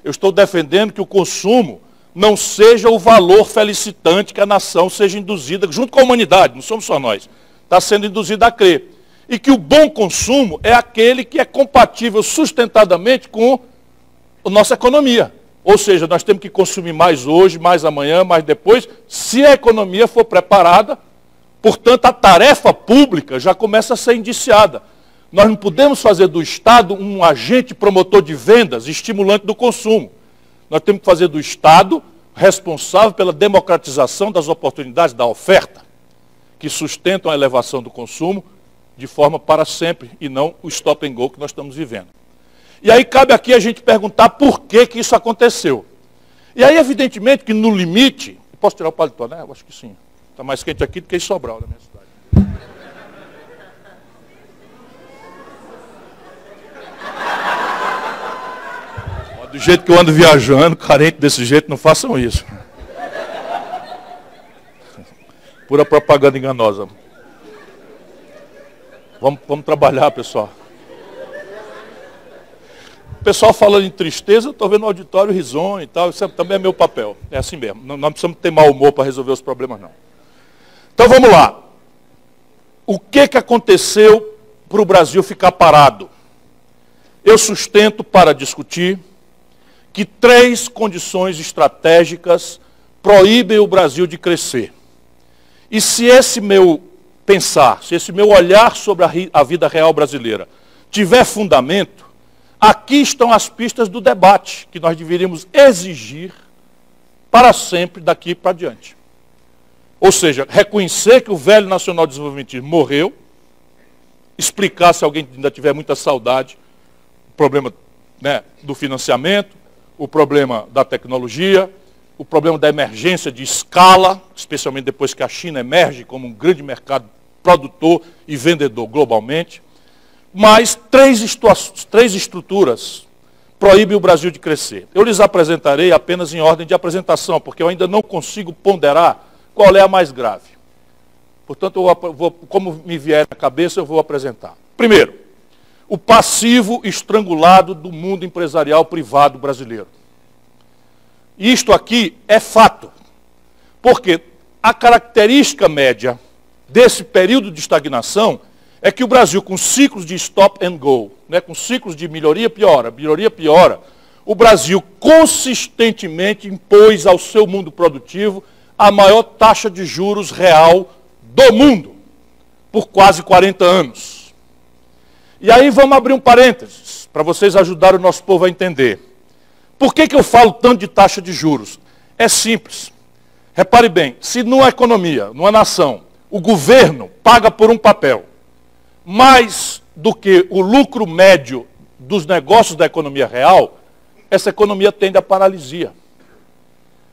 [SPEAKER 4] Eu estou defendendo que o consumo não seja o valor felicitante que a nação seja induzida, junto com a humanidade, não somos só nós, está sendo induzida a crer. E que o bom consumo é aquele que é compatível sustentadamente com a nossa economia. Ou seja, nós temos que consumir mais hoje, mais amanhã, mais depois, se a economia for preparada. Portanto, a tarefa pública já começa a ser indiciada. Nós não podemos fazer do Estado um agente promotor de vendas, estimulante do consumo. Nós temos que fazer do Estado responsável pela democratização das oportunidades da oferta, que sustentam a elevação do consumo de forma para sempre, e não o stop and go que nós estamos vivendo. E aí cabe aqui a gente perguntar por que isso aconteceu. E aí, evidentemente, que no limite... Posso tirar o paletó, né? Eu acho que sim. Está mais quente aqui do que em Sobral, na minha cidade. Do jeito que eu ando viajando, carente desse jeito, não façam isso. Pura propaganda enganosa. Vamos trabalhar, pessoal. O pessoal falando em tristeza, eu estou vendo o auditório risonho e tal, isso também é meu papel. É assim mesmo. Não precisamos ter mau humor para resolver os problemas, não. Então vamos lá. O que aconteceu para o Brasil ficar parado? Eu sustento para discutir que 3 condições estratégicas proíbem o Brasil de crescer. E se esse meu pensar, se esse meu olhar sobre a vida real brasileira tiver fundamento, aqui estão as pistas do debate que nós deveríamos exigir para sempre daqui para diante. Ou seja, reconhecer que o velho nacional desenvolvimentismo morreu, explicar, se alguém ainda tiver muita saudade, o problema, né, do financiamento, o problema da tecnologia, o problema da emergência de escala, especialmente depois que a China emerge como um grande mercado produtor e vendedor globalmente. Mas três estruturas proíbem o Brasil de crescer. Eu lhes apresentarei apenas em ordem de apresentação, porque eu ainda não consigo ponderar qual é a mais grave. Portanto, como me vier na cabeça, eu vou apresentar. Primeiro, o passivo estrangulado do mundo empresarial privado brasileiro. Isto aqui é fato, porque a característica média desse período de estagnação é que o Brasil, com ciclos de stop and go, né, com ciclos de melhoria piora, o Brasil consistentemente impôs ao seu mundo produtivo a maior taxa de juros real do mundo, por quase 40 anos. E aí vamos abrir um parênteses, para vocês ajudarem o nosso povo a entender. Por que eu falo tanto de taxa de juros? É simples. Repare bem, se numa economia, numa nação, o governo paga por um papel mais do que o lucro médio dos negócios da economia real, essa economia tende à paralisia.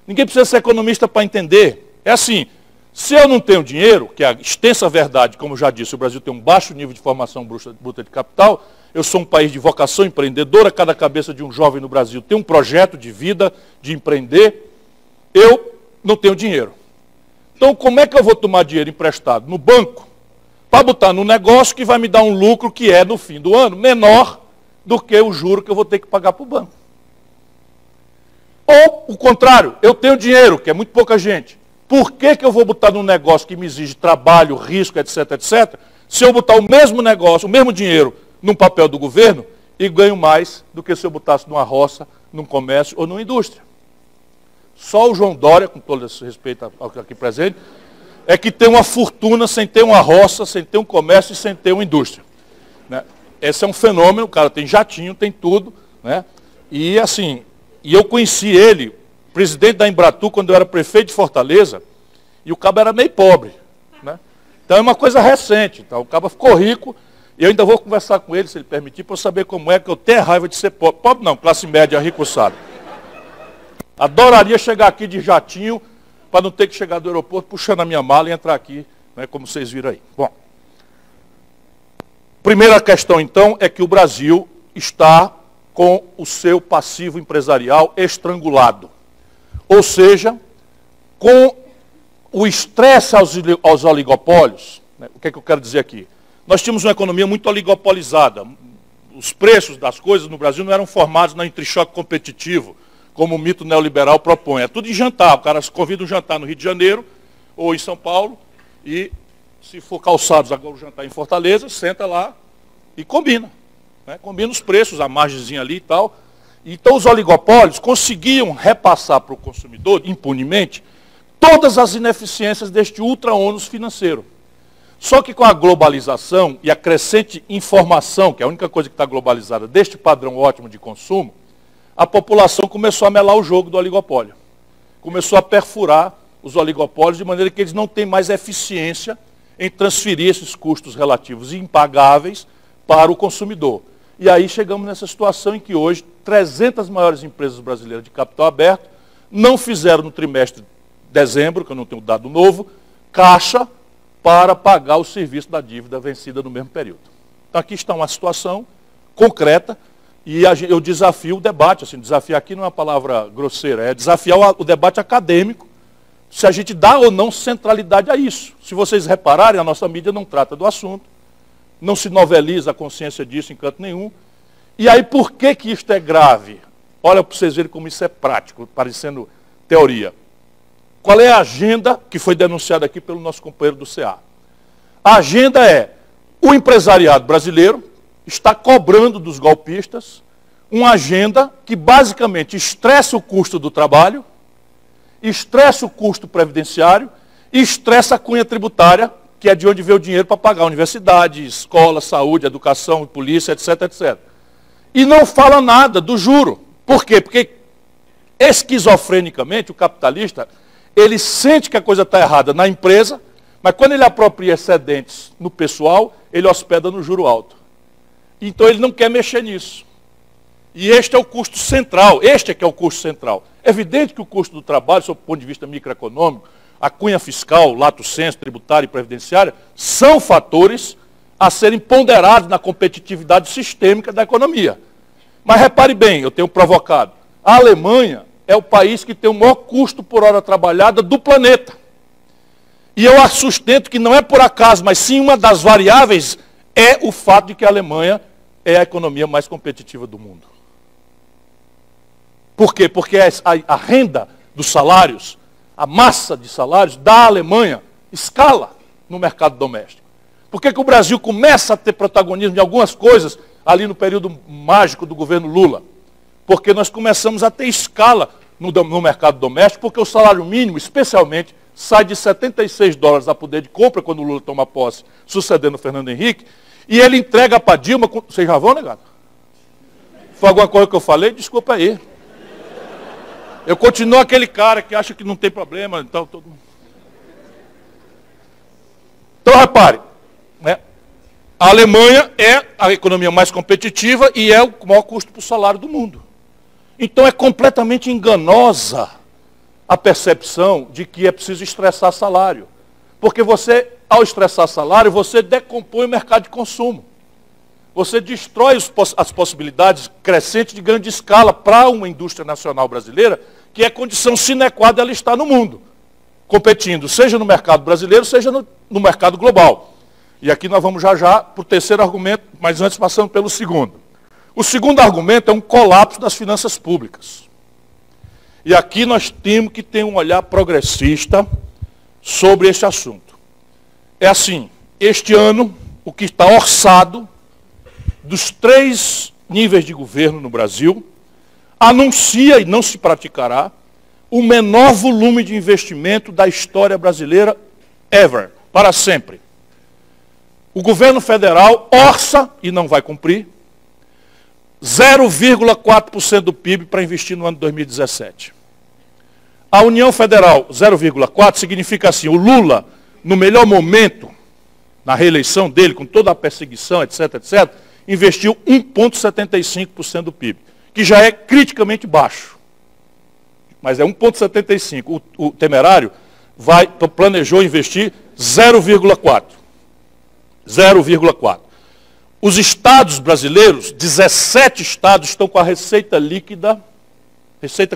[SPEAKER 4] Ninguém precisa ser economista para entender. É assim, se eu não tenho dinheiro, que é a extensa verdade, como já disse, o Brasil tem um baixo nível de formação bruta de capital, eu sou um país de vocação empreendedora, cada cabeça de um jovem no Brasil tem um projeto de vida, de empreender, eu não tenho dinheiro. Então, como é que eu vou tomar dinheiro emprestado? No banco, para botar num negócio que vai me dar um lucro que é, no fim do ano, menor do que o juro que eu vou ter que pagar para o banco. Ou, o contrário, eu tenho dinheiro, que é muito pouca gente. Por que eu vou botar num negócio que me exige trabalho, risco, etc., etc., se eu botar o mesmo negócio, o mesmo dinheiro, num papel do governo, e ganho mais do que se eu botasse numa roça, num comércio ou numa indústria? Só o João Dória, com todo esse respeito ao aqui presente, é que tem uma fortuna sem ter uma roça, sem ter um comércio e sem ter uma indústria. Né? Esse é um fenômeno, o cara tem jatinho, tem tudo. Né? E assim, eu conheci ele, presidente da Embratur, quando eu era prefeito de Fortaleza, e o cabo era meio pobre. Né? Então é uma coisa recente. Então, o cabo ficou rico, e eu ainda vou conversar com ele, se ele permitir, para eu saber como é que eu tenho raiva de ser pobre. Pobre não, classe média, rico-sado. Adoraria chegar aqui de jatinho, para não ter que chegar do aeroporto puxando a minha mala e entrar aqui, né, como vocês viram aí. Bom, primeira questão, então, é que o Brasil está com o seu passivo empresarial estrangulado. Ou seja, com o estresse aos oligopólios, né, o que é que eu quero dizer aqui? Nós tínhamos uma economia muito oligopolizada. Os preços das coisas no Brasil não eram formados no entrechoque competitivo, como o mito neoliberal propõe. É tudo em jantar. O cara se convida um jantar no Rio de Janeiro ou em São Paulo e, se for calçados agora o jantar em Fortaleza, senta lá e combina. Né? Combina os preços, a margenzinha ali e tal. Então os oligopólios conseguiam repassar para o consumidor, impunemente, todas as ineficiências deste ultra-ônus financeiro. Só que com a globalização e a crescente informação, que é a única coisa que está globalizada, deste padrão ótimo de consumo, a população começou a melar o jogo do oligopólio. Começou a perfurar os oligopólios de maneira que eles não têm mais eficiência em transferir esses custos relativos impagáveis para o consumidor. E aí chegamos nessa situação em que hoje 300 maiores empresas brasileiras de capital aberto não fizeram no trimestre de dezembro, que eu não tenho dado novo, caixa para pagar o serviço da dívida vencida no mesmo período. Então aqui está uma situação concreta. E eu desafio o debate, assim, desafiar aqui não é uma palavra grosseira, é desafiar o debate acadêmico, se a gente dá ou não centralidade a isso. Se vocês repararem, a nossa mídia não trata do assunto, não se noveliza a consciência disso em canto nenhum. E aí, por que isto é grave? Olha para vocês verem como isso é prático, parecendo teoria. Qual é a agenda que foi denunciada aqui pelo nosso companheiro do CA? A agenda é: o empresariado brasileiro está cobrando dos golpistas uma agenda que basicamente estressa o custo do trabalho, estressa o custo previdenciário e estressa a cunha tributária, que é de onde vem o dinheiro para pagar universidade, escola, saúde, educação, polícia, etc., etc. E não fala nada do juro. Por quê? Porque esquizofrenicamente, o capitalista, ele sente que a coisa está errada na empresa, mas quando ele apropria excedentes no pessoal, ele hospeda no juro alto. Então ele não quer mexer nisso. E este é o custo central, este é que é o custo central. É evidente que o custo do trabalho, sob o ponto de vista microeconômico, a cunha fiscal, lato sensu, tributária e previdenciária, são fatores a serem ponderados na competitividade sistêmica da economia. Mas repare bem, eu tenho provocado, a Alemanha é o país que tem o maior custo por hora trabalhada do planeta. E eu sustento que não é por acaso, mas sim uma das variáveis é o fato de que a Alemanha é a economia mais competitiva do mundo. Por quê? Porque a renda dos salários, a massa de salários da Alemanha escala no mercado doméstico. Por que o Brasil começa a ter protagonismo em algumas coisas ali no período mágico do governo Lula? Porque nós começamos a ter escala no mercado doméstico, porque o salário mínimo, especialmente, sai de $76 a poder de compra quando o Lula toma posse, sucedendo o Fernando Henrique, e ele entrega para Dilma... Vocês já vão, negado? Foi alguma coisa que eu falei? Desculpa aí. Eu continuo aquele cara que acha que não tem problema. Então, repare, né? A Alemanha é a economia mais competitiva e é o maior custo por salário do mundo. Então é completamente enganosa a percepção de que é preciso estressar salário. Porque você, ao estressar salário, você decompõe o mercado de consumo. Você destrói as possibilidades crescentes de grande escala para uma indústria nacional brasileira, que é condição sine qua non dela estar no mundo, competindo, seja no mercado brasileiro, seja no mercado global. E aqui nós vamos já para o terceiro argumento, mas antes passando pelo segundo. O segundo argumento é um colapso das finanças públicas. E aqui nós temos que ter um olhar progressista sobre este assunto. É assim, este ano, o que está orçado dos 3 níveis de governo no Brasil, anuncia, e não se praticará, o menor volume de investimento da história brasileira ever, para sempre. O governo federal orça, e não vai cumprir, 0,4% do PIB para investir no ano de 2017. A União Federal, 0,4%, significa assim, o Lula, no melhor momento, na reeleição dele, com toda a perseguição, etc., etc., investiu 1,75% do PIB, que já é criticamente baixo. Mas é 1,75%. O Temerário planejou investir 0,4%. 0,4%. Os estados brasileiros, 17 estados, estão com a receita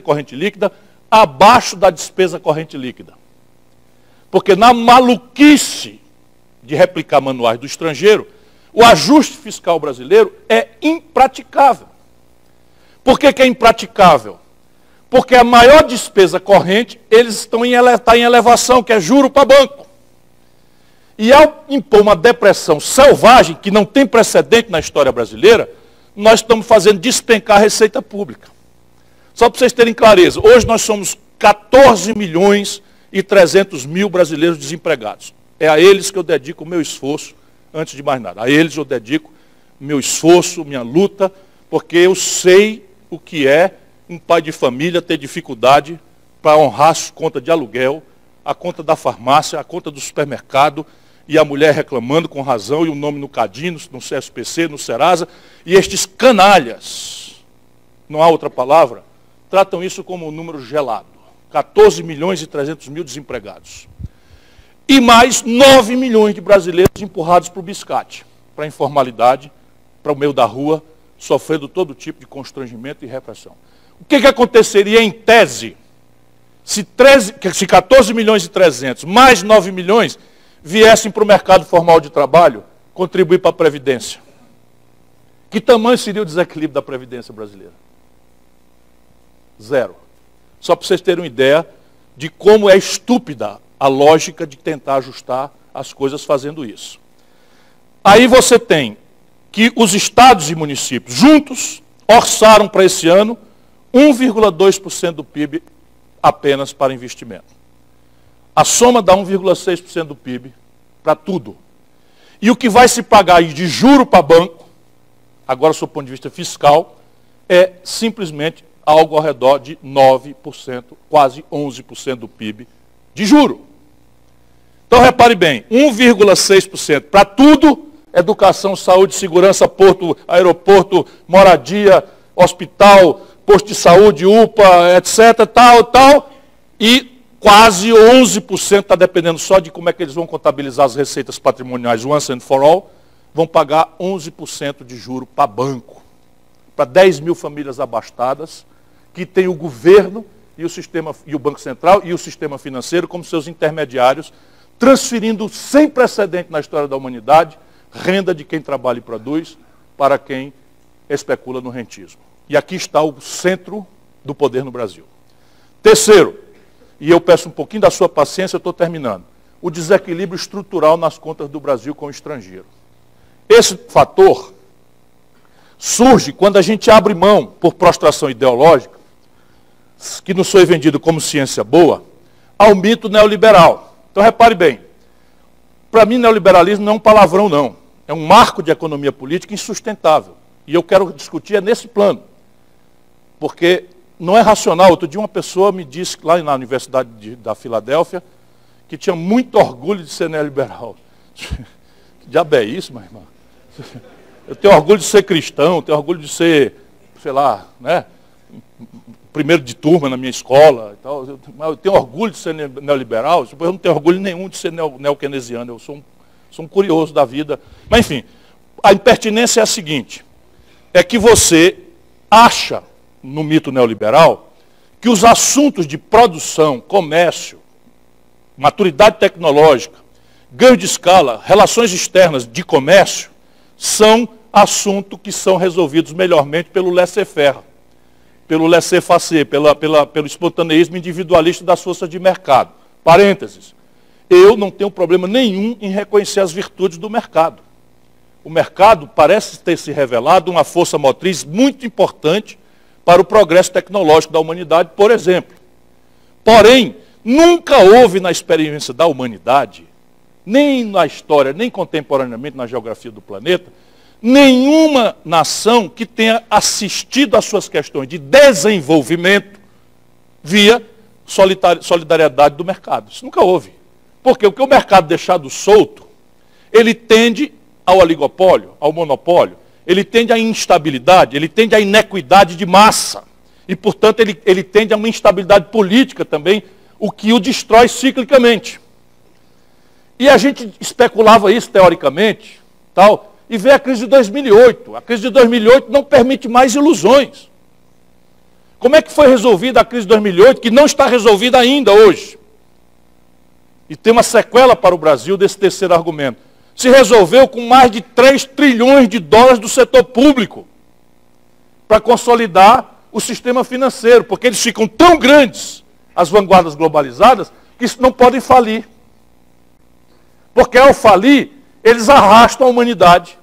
[SPEAKER 4] corrente líquida, abaixo da despesa corrente líquida. Porque na maluquice de replicar manuais do estrangeiro, o ajuste fiscal brasileiro é impraticável. Por que é impraticável? Porque a maior despesa corrente, eles estão em elevação, que é juro para banco. E ao impor uma depressão selvagem, que não tem precedente na história brasileira, nós estamos fazendo despencar a receita pública. Só para vocês terem clareza, hoje nós somos 14.300.000 brasileiros desempregados. É a eles que eu dedico o meu esforço, antes de mais nada. A eles eu dedico meu esforço, minha luta, porque eu sei o que é um pai de família ter dificuldade para honrar a conta de aluguel, a conta da farmácia, a conta do supermercado, e a mulher reclamando com razão, e o nome no Cadinho, no CSPC, no Serasa, e estes canalhas, não há outra palavra, tratam isso como um número gelado. 14.300.000 desempregados. E mais 9 milhões de brasileiros empurrados para o biscate, para a informalidade, para o meio da rua, sofrendo todo tipo de constrangimento e repressão. O que aconteceria em tese se 14.300.000 mais 9 milhões viessem para o mercado formal de trabalho contribuir para a Previdência? Que tamanho seria o desequilíbrio da Previdência brasileira? 0. Só para vocês terem uma ideia de como é estúpida a lógica de tentar ajustar as coisas fazendo isso. Aí você tem que os estados e municípios juntos orçaram para esse ano 1,2% do PIB apenas para investimento. A soma dá 1,6% do PIB para tudo. E o que vai se pagar aí de juro para banco, agora sob o ponto de vista fiscal, é simplesmente algo ao redor de 9%, quase 11% do PIB de juro. Então, repare bem, 1,6% para tudo, educação, saúde, segurança, porto, aeroporto, moradia, hospital, posto de saúde, UPA, etc., tal, e quase 11% está dependendo só de como é que eles vão contabilizar as receitas patrimoniais once and for all, vão pagar 11% de juro para banco, para 10 mil famílias abastadas, que tem o governo e o sistema, e o Banco Central e o sistema financeiro como seus intermediários, transferindo sem precedente na história da humanidade renda de quem trabalha e produz para quem especula no rentismo. E aqui está o centro do poder no Brasil. Terceiro, e eu peço um pouquinho da sua paciência, eu estou terminando, o desequilíbrio estrutural nas contas do Brasil com o estrangeiro. Esse fator surge quando a gente abre mão, por prostração ideológica, que nos foi vendido como ciência boa, ao mito neoliberal. Então, repare bem, para mim, neoliberalismo não é um palavrão, não. É um marco de economia política insustentável. E eu quero discutir nesse plano. Porque não é racional. Outro dia uma pessoa me disse, lá na Universidade da Filadélfia, que tinha muito orgulho de ser neoliberal. Que diabo é isso, minha irmã? Eu tenho orgulho de ser cristão, tenho orgulho de ser, sei lá, né, primeiro de turma na minha escola. E tal. Eu tenho orgulho de ser neoliberal, eu não tenho orgulho nenhum de ser neokeynesiano, eu sou um curioso da vida. Mas, enfim, a impertinência é a seguinte, é que você acha, no mito neoliberal, que os assuntos de produção, comércio, maturidade tecnológica, ganho de escala, relações externas de comércio, são assuntos que são resolvidos melhormente pelo laissez-faire, pelo laissez-faire, pelo espontaneísmo individualista das forças de mercado. Parênteses. Eu não tenho problema nenhum em reconhecer as virtudes do mercado. O mercado parece ter se revelado uma força motriz muito importante para o progresso tecnológico da humanidade, por exemplo. Porém, nunca houve na experiência da humanidade, nem na história, nem contemporaneamente na geografia do planeta, nenhuma nação que tenha assistido às suas questões de desenvolvimento via solidariedade do mercado. Isso nunca houve. Porque o que o mercado deixado solto, ele tende ao oligopólio, ao monopólio, ele tende à instabilidade, ele tende à inequidade de massa. E, portanto, ele tende a uma instabilidade política também, o que o destrói ciclicamente. E a gente especulava isso teoricamente, tal, e vê a crise de 2008. A crise de 2008 não permite mais ilusões. Como é que foi resolvida a crise de 2008, que não está resolvida ainda hoje? E tem uma sequela para o Brasil desse terceiro argumento. Se resolveu com mais de 3 trilhões de dólares do setor público para consolidar o sistema financeiro, porque eles ficam tão grandes, as vanguardas globalizadas, que não podem falir. Porque ao falir, eles arrastam a humanidade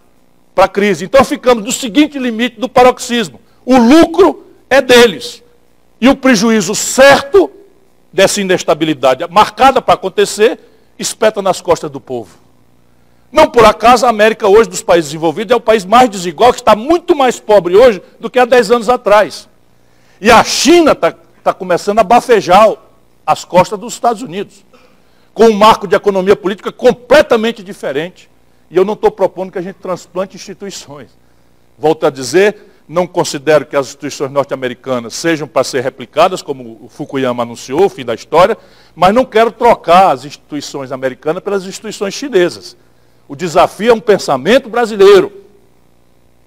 [SPEAKER 4] para a crise. Então ficamos no seguinte limite do paroxismo. O lucro é deles. E o prejuízo certo dessa inestabilidade marcada para acontecer, espeta nas costas do povo. Não por acaso a América hoje, dos países desenvolvidos, é o país mais desigual, que está muito mais pobre hoje do que há 10 anos atrás. E a China está começando a bafejar as costas dos Estados Unidos, com um marco de economia política completamente diferente. E eu não estou propondo que a gente transplante instituições. Volto a dizer, não considero que as instituições norte-americanas sejam para ser replicadas, como o Fukuyama anunciou, o fim da história, mas não quero trocar as instituições americanas pelas instituições chinesas. O desafio é um pensamento brasileiro,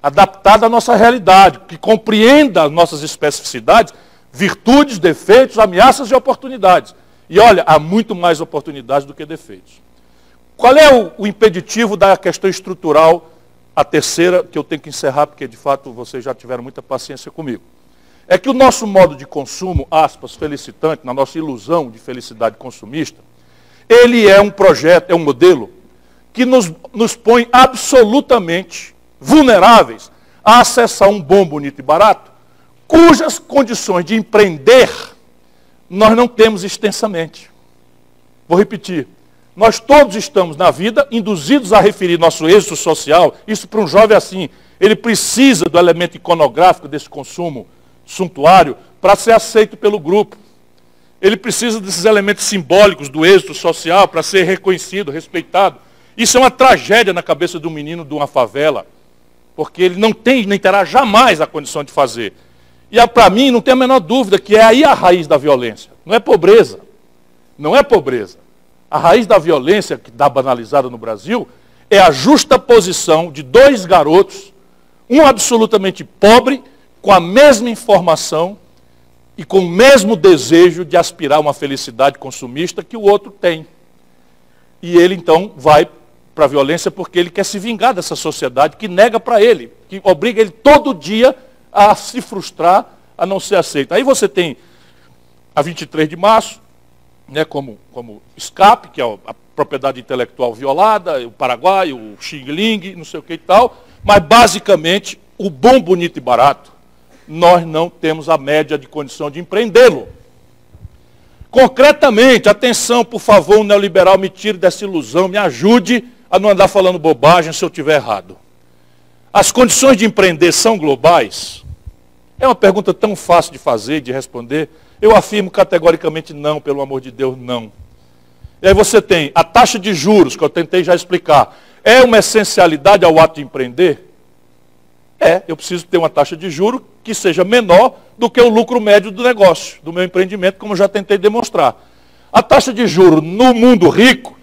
[SPEAKER 4] adaptado à nossa realidade, que compreenda as nossas especificidades, virtudes, defeitos, ameaças e oportunidades. E olha, há muito mais oportunidades do que defeitos. Qual é o impeditivo da questão estrutural, a terceira, que eu tenho que encerrar, porque de fato vocês já tiveram muita paciência comigo? É que o nosso modo de consumo, aspas, felicitante, na nossa ilusão de felicidade consumista, ele é um projeto, é um modelo que nos põe absolutamente vulneráveis a acessar um bom, bonito e barato, cujas condições de empreender nós não temos extensamente. Vou repetir. Nós todos estamos na vida induzidos a referir nosso êxito social. Isso para um jovem assim, ele precisa do elemento iconográfico desse consumo suntuário para ser aceito pelo grupo. Ele precisa desses elementos simbólicos do êxito social para ser reconhecido, respeitado. Isso é uma tragédia na cabeça de um menino de uma favela, porque ele não tem, nem terá jamais a condição de fazer. E para mim, não tem a menor dúvida que é aí a raiz da violência. Não é pobreza. Não é pobreza. A raiz da violência que está banalizada no Brasil é a justa posição de dois garotos, um absolutamente pobre, com a mesma informação e com o mesmo desejo de aspirar a uma felicidade consumista que o outro tem. E ele, então, vai para a violência porque ele quer se vingar dessa sociedade que nega para ele, que obriga ele todo dia a se frustrar, a não ser aceito. Aí você tem a 23 de março, né, como escape, que é a propriedade intelectual violada, o Paraguai, o Xing Ling, não sei o que e tal, mas basicamente, o bom, bonito e barato, nós não temos a média de condição de empreendê-lo. Concretamente, atenção, por favor, o neoliberal me tire dessa ilusão, me ajude a não andar falando bobagem se eu estiver errado. As condições de empreender são globais? É uma pergunta tão fácil de fazer e de responder. Eu afirmo categoricamente não, pelo amor de Deus, não. E aí você tem a taxa de juros, que eu tentei já explicar. É uma essencialidade ao ato de empreender? Eu preciso ter uma taxa de juros que seja menor do que o lucro médio do negócio, do meu empreendimento, como eu já tentei demonstrar. A taxa de juros no mundo rico,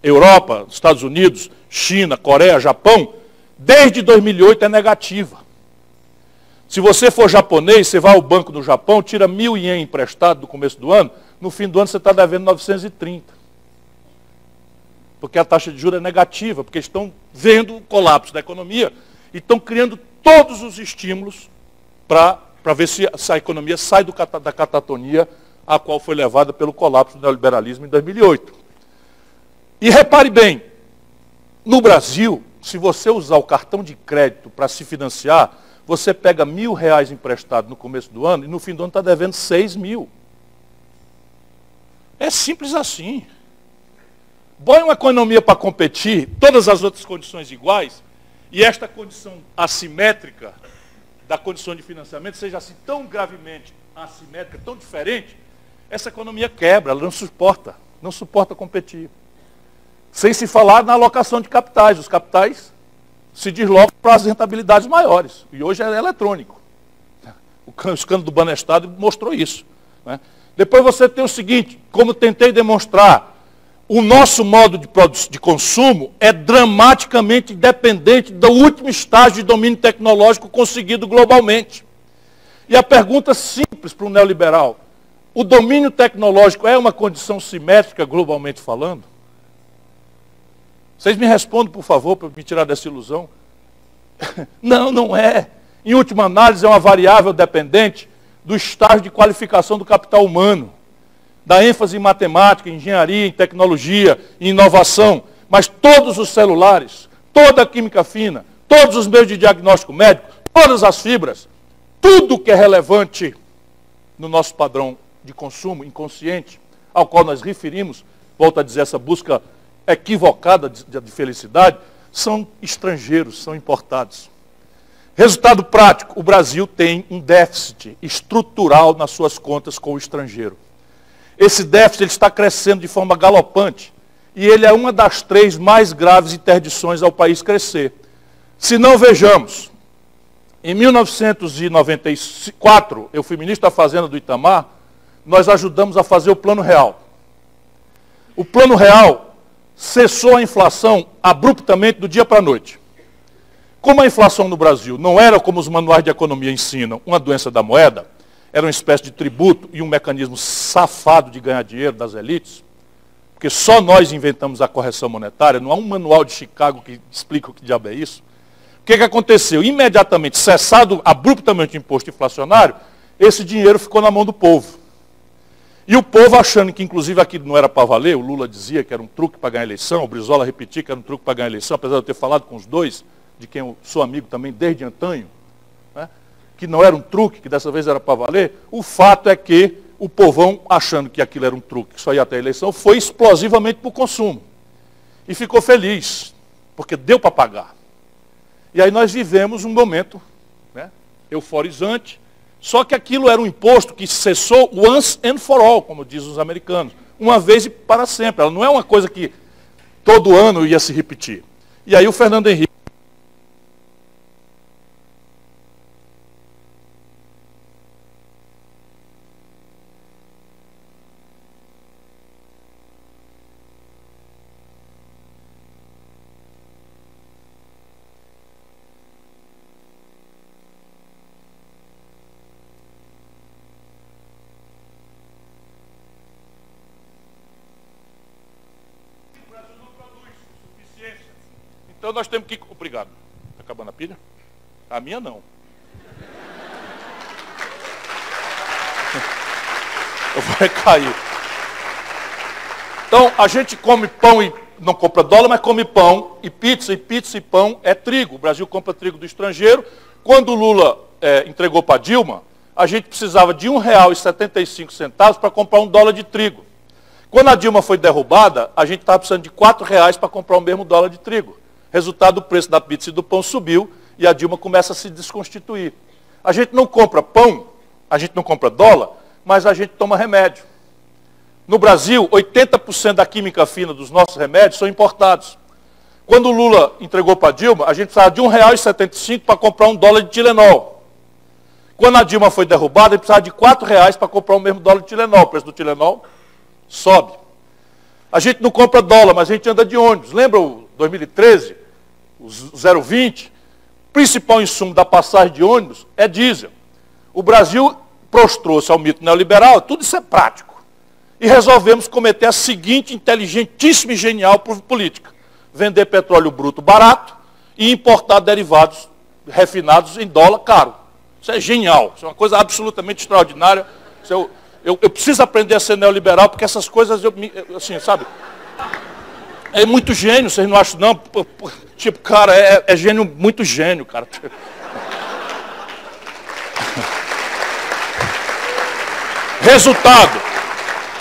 [SPEAKER 4] Europa, Estados Unidos, China, Coreia, Japão, desde 2008 é negativa. Se você for japonês, você vai ao banco do Japão, tira 1.000 ien emprestado no começo do ano, no fim do ano você está devendo 930. Porque a taxa de juros é negativa, porque estão vendo o colapso da economia e estão criando todos os estímulos para ver se a economia sai da catatonia a qual foi levada pelo colapso do neoliberalismo em 2008. E repare bem, no Brasil, se você usar o cartão de crédito para se financiar, você pega R$1.000 emprestado no começo do ano e no fim do ano está devendo 6.000. É simples assim. Põe uma economia para competir, todas as outras condições iguais, e esta condição assimétrica da condição de financiamento seja assim tão gravemente assimétrica, tão diferente, essa economia quebra, ela não suporta competir. Sem se falar na alocação de capitais. Os capitais se deslocam para as rentabilidades maiores. E hoje é eletrônico. O escândalo do Banestado mostrou isso. Né? Depois você tem o seguinte, como tentei demonstrar, o nosso modo de consumo é dramaticamente dependente do último estágio de domínio tecnológico conseguido globalmente. E a pergunta simples para o neoliberal, o domínio tecnológico é uma condição simétrica globalmente falando? Vocês me respondem, por favor, para me tirar dessa ilusão. Não, não é. Em última análise, é uma variável dependente do estágio de qualificação do capital humano, da ênfase em matemática, em engenharia, em tecnologia, em inovação. Mas todos os celulares, toda a química fina, todos os meios de diagnóstico médico, todas as fibras, tudo que é relevante no nosso padrão de consumo inconsciente, ao qual nós referimos, volto a dizer, essa busca equivocada de felicidade, são estrangeiros, são importados. Resultado prático, o Brasil tem um déficit estrutural nas suas contas com o estrangeiro. Esse déficit ele está crescendo de forma galopante e ele é uma das 3 mais graves interdições ao país crescer. Se não vejamos, em 1994, eu fui ministro da Fazenda do Itamar, nós ajudamos a fazer o Plano Real. O Plano Real cessou a inflação abruptamente do dia para a noite. Como a inflação no Brasil não era como os manuais de economia ensinam, uma doença da moeda, era uma espécie de tributo e um mecanismo safado de ganhar dinheiro das elites, porque só nós inventamos a correção monetária, não há um manual de Chicago que explica o que diabo é isso. O que aconteceu? Imediatamente, cessado abruptamente o imposto inflacionário, esse dinheiro ficou na mão do povo. E o povo achando que, inclusive, aquilo não era para valer, o Lula dizia que era um truque para ganhar a eleição, o Brizola repetia que era um truque para ganhar a eleição, apesar de eu ter falado com os dois, de quem eu sou amigo também desde antanho, né, que não era um truque, que dessa vez era para valer, o fato é que o povão, achando que aquilo era um truque, que só ia até a eleição, foi explosivamente para o consumo. E ficou feliz, porque deu para pagar. E aí nós vivemos um momento, né, euforizante, Só que aquilo era um imposto que cessou once and for all, como dizem os americanos. Uma vez e para sempre. Ela não é uma coisa que todo ano ia se repetir. E aí o Fernando Henrique... Então nós temos que... Obrigado. Está acabando a pilha? A minha não. Vai cair. Então a gente come pão e não compra dólar, mas come pão e pizza e pão é trigo. O Brasil compra trigo do estrangeiro. Quando o Lula entregou para Dilma, a gente precisava de R$ 1,75 para comprar $1 de trigo. Quando a Dilma foi derrubada, a gente estava precisando de R$ 4 para comprar o mesmo dólar de trigo. Resultado, o preço da pizza e do pão subiu e a Dilma começa a se desconstituir. A gente não compra pão, a gente não compra dólar, mas a gente toma remédio. No Brasil, 80% da química fina dos nossos remédios são importados. Quando o Lula entregou para a Dilma, a gente precisava de R$ 1,75 para comprar $1 de Tilenol. Quando a Dilma foi derrubada, a gente precisava de R$ 4 para comprar o mesmo dólar de Tilenol. O preço do Tilenol sobe. A gente não compra dólar, mas a gente anda de ônibus. Lembra o 2013? Os 0,20, o principal insumo da passagem de ônibus é diesel. O Brasil prostrou-se ao mito neoliberal, tudo isso é prático. E resolvemos cometer a seguinte inteligentíssima e genial política: vender petróleo bruto barato e importar derivados refinados em dólar caro. Isso é genial, isso é uma coisa absolutamente extraordinária. Eu preciso aprender a ser neoliberal, porque essas coisas, assim, sabe... É muito gênio, vocês não acham, não? Tipo, cara, é gênio, muito gênio, cara. Resultado,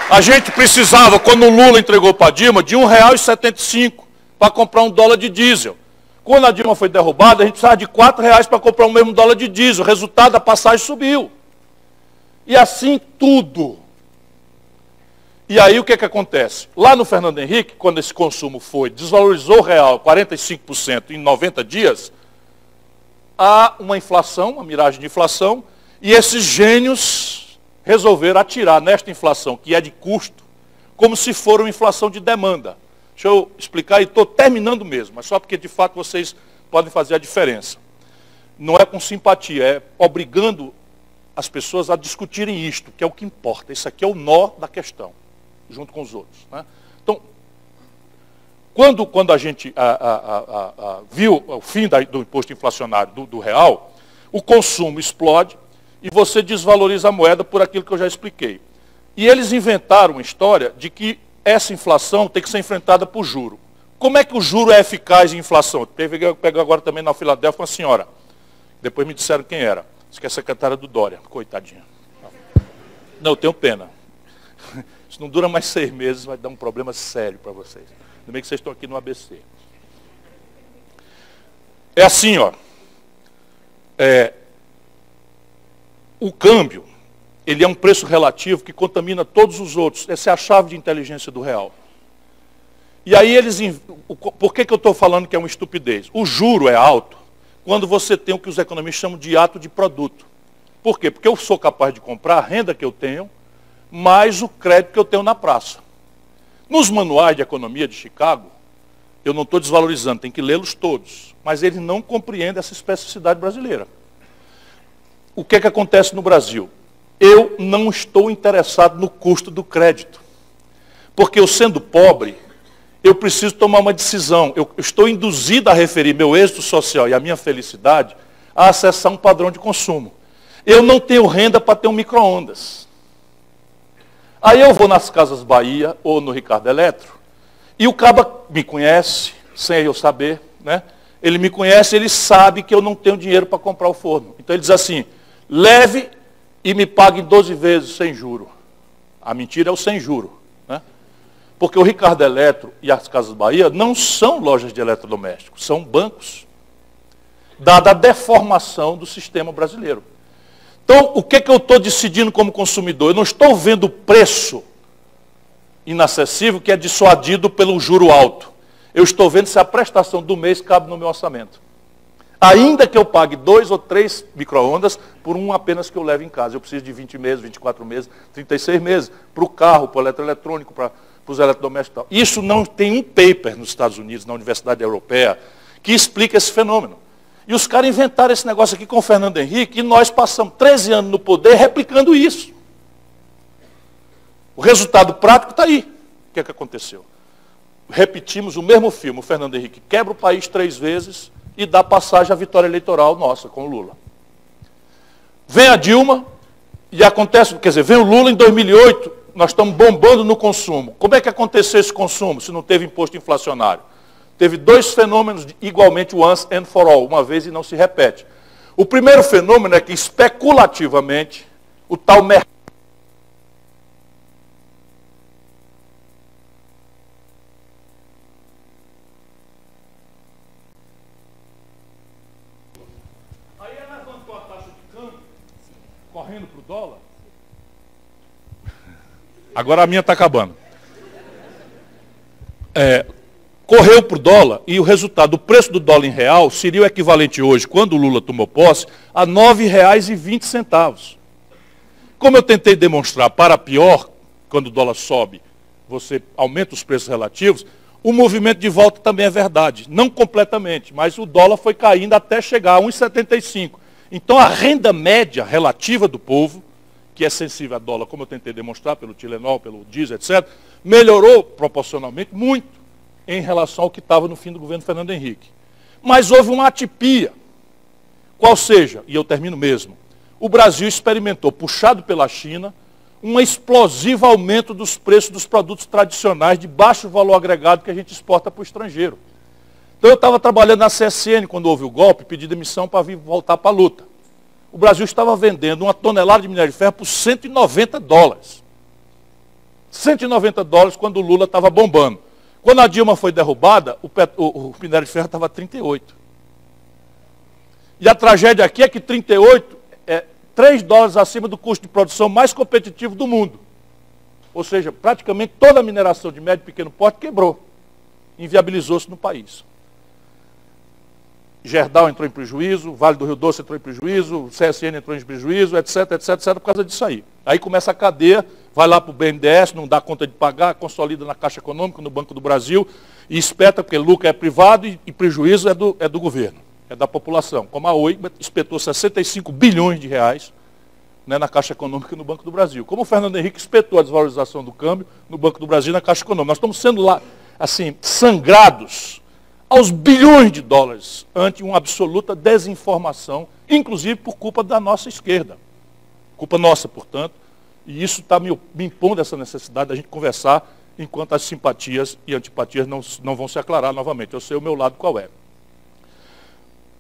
[SPEAKER 4] a gente precisava, quando o Lula entregou para a Dilma, de R$ 1,75 para comprar $1 de diesel. Quando a Dilma foi derrubada, a gente precisava de R$ 4 para comprar o mesmo dólar de diesel. Resultado, a passagem subiu. E assim tudo. E aí o que acontece? Lá no Fernando Henrique, quando esse consumo desvalorizou o real 45% em 90 dias, há uma inflação, uma miragem de inflação, e esses gênios resolveram atirar nesta inflação, que é de custo, como se for uma inflação de demanda. Deixa eu explicar, e estou terminando mesmo, mas só porque de fato vocês podem fazer a diferença. Não é com simpatia, é obrigando as pessoas a discutirem isto, que é o que importa. Isso aqui é o nó da questão, junto com os outros. Né? Então, quando a gente viu o fim do imposto inflacionário do real, o consumo explode e você desvaloriza a moeda por aquilo que eu já expliquei. E eles inventaram uma história de que essa inflação tem que ser enfrentada por juro. Como é que o juro é eficaz em inflação? Eu pego agora também na Filadélfia uma senhora. Depois me disseram quem era. Diz que é a secretária do Dória. Coitadinha. Não, eu tenho pena. Isso não dura mais 6 meses, vai dar um problema sério para vocês. Ainda bem que vocês estão aqui no ABC. É assim, ó. O câmbio, ele é um preço relativo que contamina todos os outros. Essa é a chave de inteligência do real. E aí por que eu estou falando que é uma estupidez? O juro é alto quando você tem o que os economistas chamam de ato de produto. Por quê? Porque eu sou capaz de comprar a renda que eu tenho, mais o crédito que eu tenho na praça. Nos manuais de economia de Chicago, eu não estou desvalorizando, tem que lê-los todos, mas eles não compreendem essa especificidade brasileira. O que acontece no Brasil? Eu não estou interessado no custo do crédito, porque eu sendo pobre, eu preciso tomar uma decisão. Eu estou induzido a referir meu êxito social e a minha felicidade a acessar um padrão de consumo. Eu não tenho renda para ter um micro-ondas. Aí eu vou nas Casas Bahia ou no Ricardo Eletro, e o caba me conhece, sem eu saber, né? Ele me conhece, ele sabe que eu não tenho dinheiro para comprar o forno. Então ele diz assim, leve e me pague 12 vezes sem juro. A mentira é o sem juro. Né? Porque o Ricardo Eletro e as Casas Bahia não são lojas de eletrodomésticos, são bancos. Dada a deformação do sistema brasileiro. Então, o que é que eu estou decidindo como consumidor? Eu não estou vendo o preço inacessível que é dissuadido pelo juro alto. Eu estou vendo se a prestação do mês cabe no meu orçamento. Ainda que eu pague 2 ou 3 micro-ondas por um apenas que eu levo em casa. Eu preciso de 20 meses, 24 meses, 36 meses para o carro, para o eletroeletrônico, para os eletrodomésticos. Isso não tem um paper nos Estados Unidos, na Universidade Europeia, que explica esse fenômeno. E os caras inventaram esse negócio aqui com o Fernando Henrique e nós passamos 13 anos no poder replicando isso. O resultado prático está aí. O que é que aconteceu? Repetimos o mesmo filme. O Fernando Henrique quebra o país 3 vezes e dá passagem à vitória eleitoral nossa com o Lula. Vem a Dilma e acontece, quer dizer, vem o Lula em 2008, nós estamos bombando no consumo. Como é que aconteceu esse consumo se não teve imposto inflacionário? Teve 2 fenômenos igualmente once and for all, uma vez e não se repete. O primeiro fenômeno é que especulativamente o tal mercado correndo para o dólar. Agora a minha está acabando. Correu para o dólar e o resultado, o preço do dólar em real seria o equivalente hoje, quando o Lula tomou posse, a R$ 9,20. Como eu tentei demonstrar, para pior, quando o dólar sobe, você aumenta os preços relativos, o movimento de volta também é verdade. Não completamente, mas o dólar foi caindo até chegar a 1,75. Então a renda média relativa do povo, que é sensível a dólar, como eu tentei demonstrar pelo Tilenol, pelo diesel, etc., melhorou proporcionalmente muito em relação ao que estava no fim do governo Fernando Henrique. Mas houve uma atipia. Qual seja, e eu termino mesmo, o Brasil experimentou, puxado pela China, um explosivo aumento dos preços dos produtos tradicionais de baixo valor agregado que a gente exporta para o estrangeiro. Então eu estava trabalhando na CSN quando houve o golpe, pedi demissão para vir voltar para a luta. O Brasil estava vendendo uma tonelada de minério de ferro por $190. $190 quando o Lula estava bombando. Quando a Dilma foi derrubada, o minério de ferro estava 38. E a tragédia aqui é que 38 é $3 acima do custo de produção mais competitivo do mundo. Ou seja, praticamente toda a mineração de médio e pequeno porte quebrou. Inviabilizou-se no país. Gerdau entrou em prejuízo, Vale do Rio Doce entrou em prejuízo, o CSN entrou em prejuízo, etc, etc, etc, por causa disso aí. Aí começa a cadeia, vai lá para o BNDES, não dá conta de pagar, consolida na Caixa Econômica, no Banco do Brasil, e espeta, porque lucro é privado e prejuízo é do governo, é da população. Como a Oi espetou 65 bilhões de reais, né, na Caixa Econômica e no Banco do Brasil. Como o Fernando Henrique espetou a desvalorização do câmbio no Banco do Brasil e na Caixa Econômica. Nós estamos sendo lá, assim, sangrados aos bilhões de dólares, ante uma absoluta desinformação, inclusive por culpa da nossa esquerda. Culpa nossa, portanto, e isso está me impondo essa necessidade da gente conversar enquanto as simpatias e antipatias não vão se aclarar novamente. Eu sei o meu lado qual é.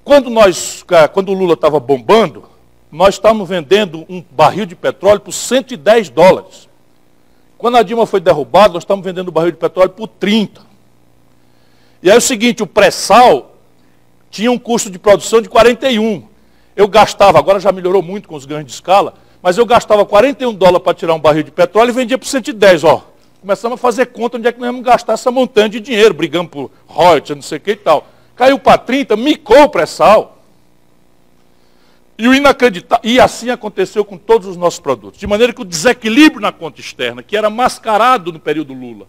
[SPEAKER 4] Quando o Lula estava bombando, nós estávamos vendendo um barril de petróleo por $110. Quando a Dilma foi derrubada, nós estávamos vendendo o barril de petróleo por 30. E aí é o seguinte, o pré-sal tinha um custo de produção de 41. Eu gastava, agora já melhorou muito com os ganhos de escala, mas eu gastava $41 para tirar um barril de petróleo e vendia por 110, ó. Começamos a fazer conta onde é que nós íamos gastar essa montanha de dinheiro, brigando por royalties, não sei o que e tal. Caiu para 30, micou o pré-sal. E o inacreditável, e assim aconteceu com todos os nossos produtos. De maneira que o desequilíbrio na conta externa, que era mascarado no período Lula,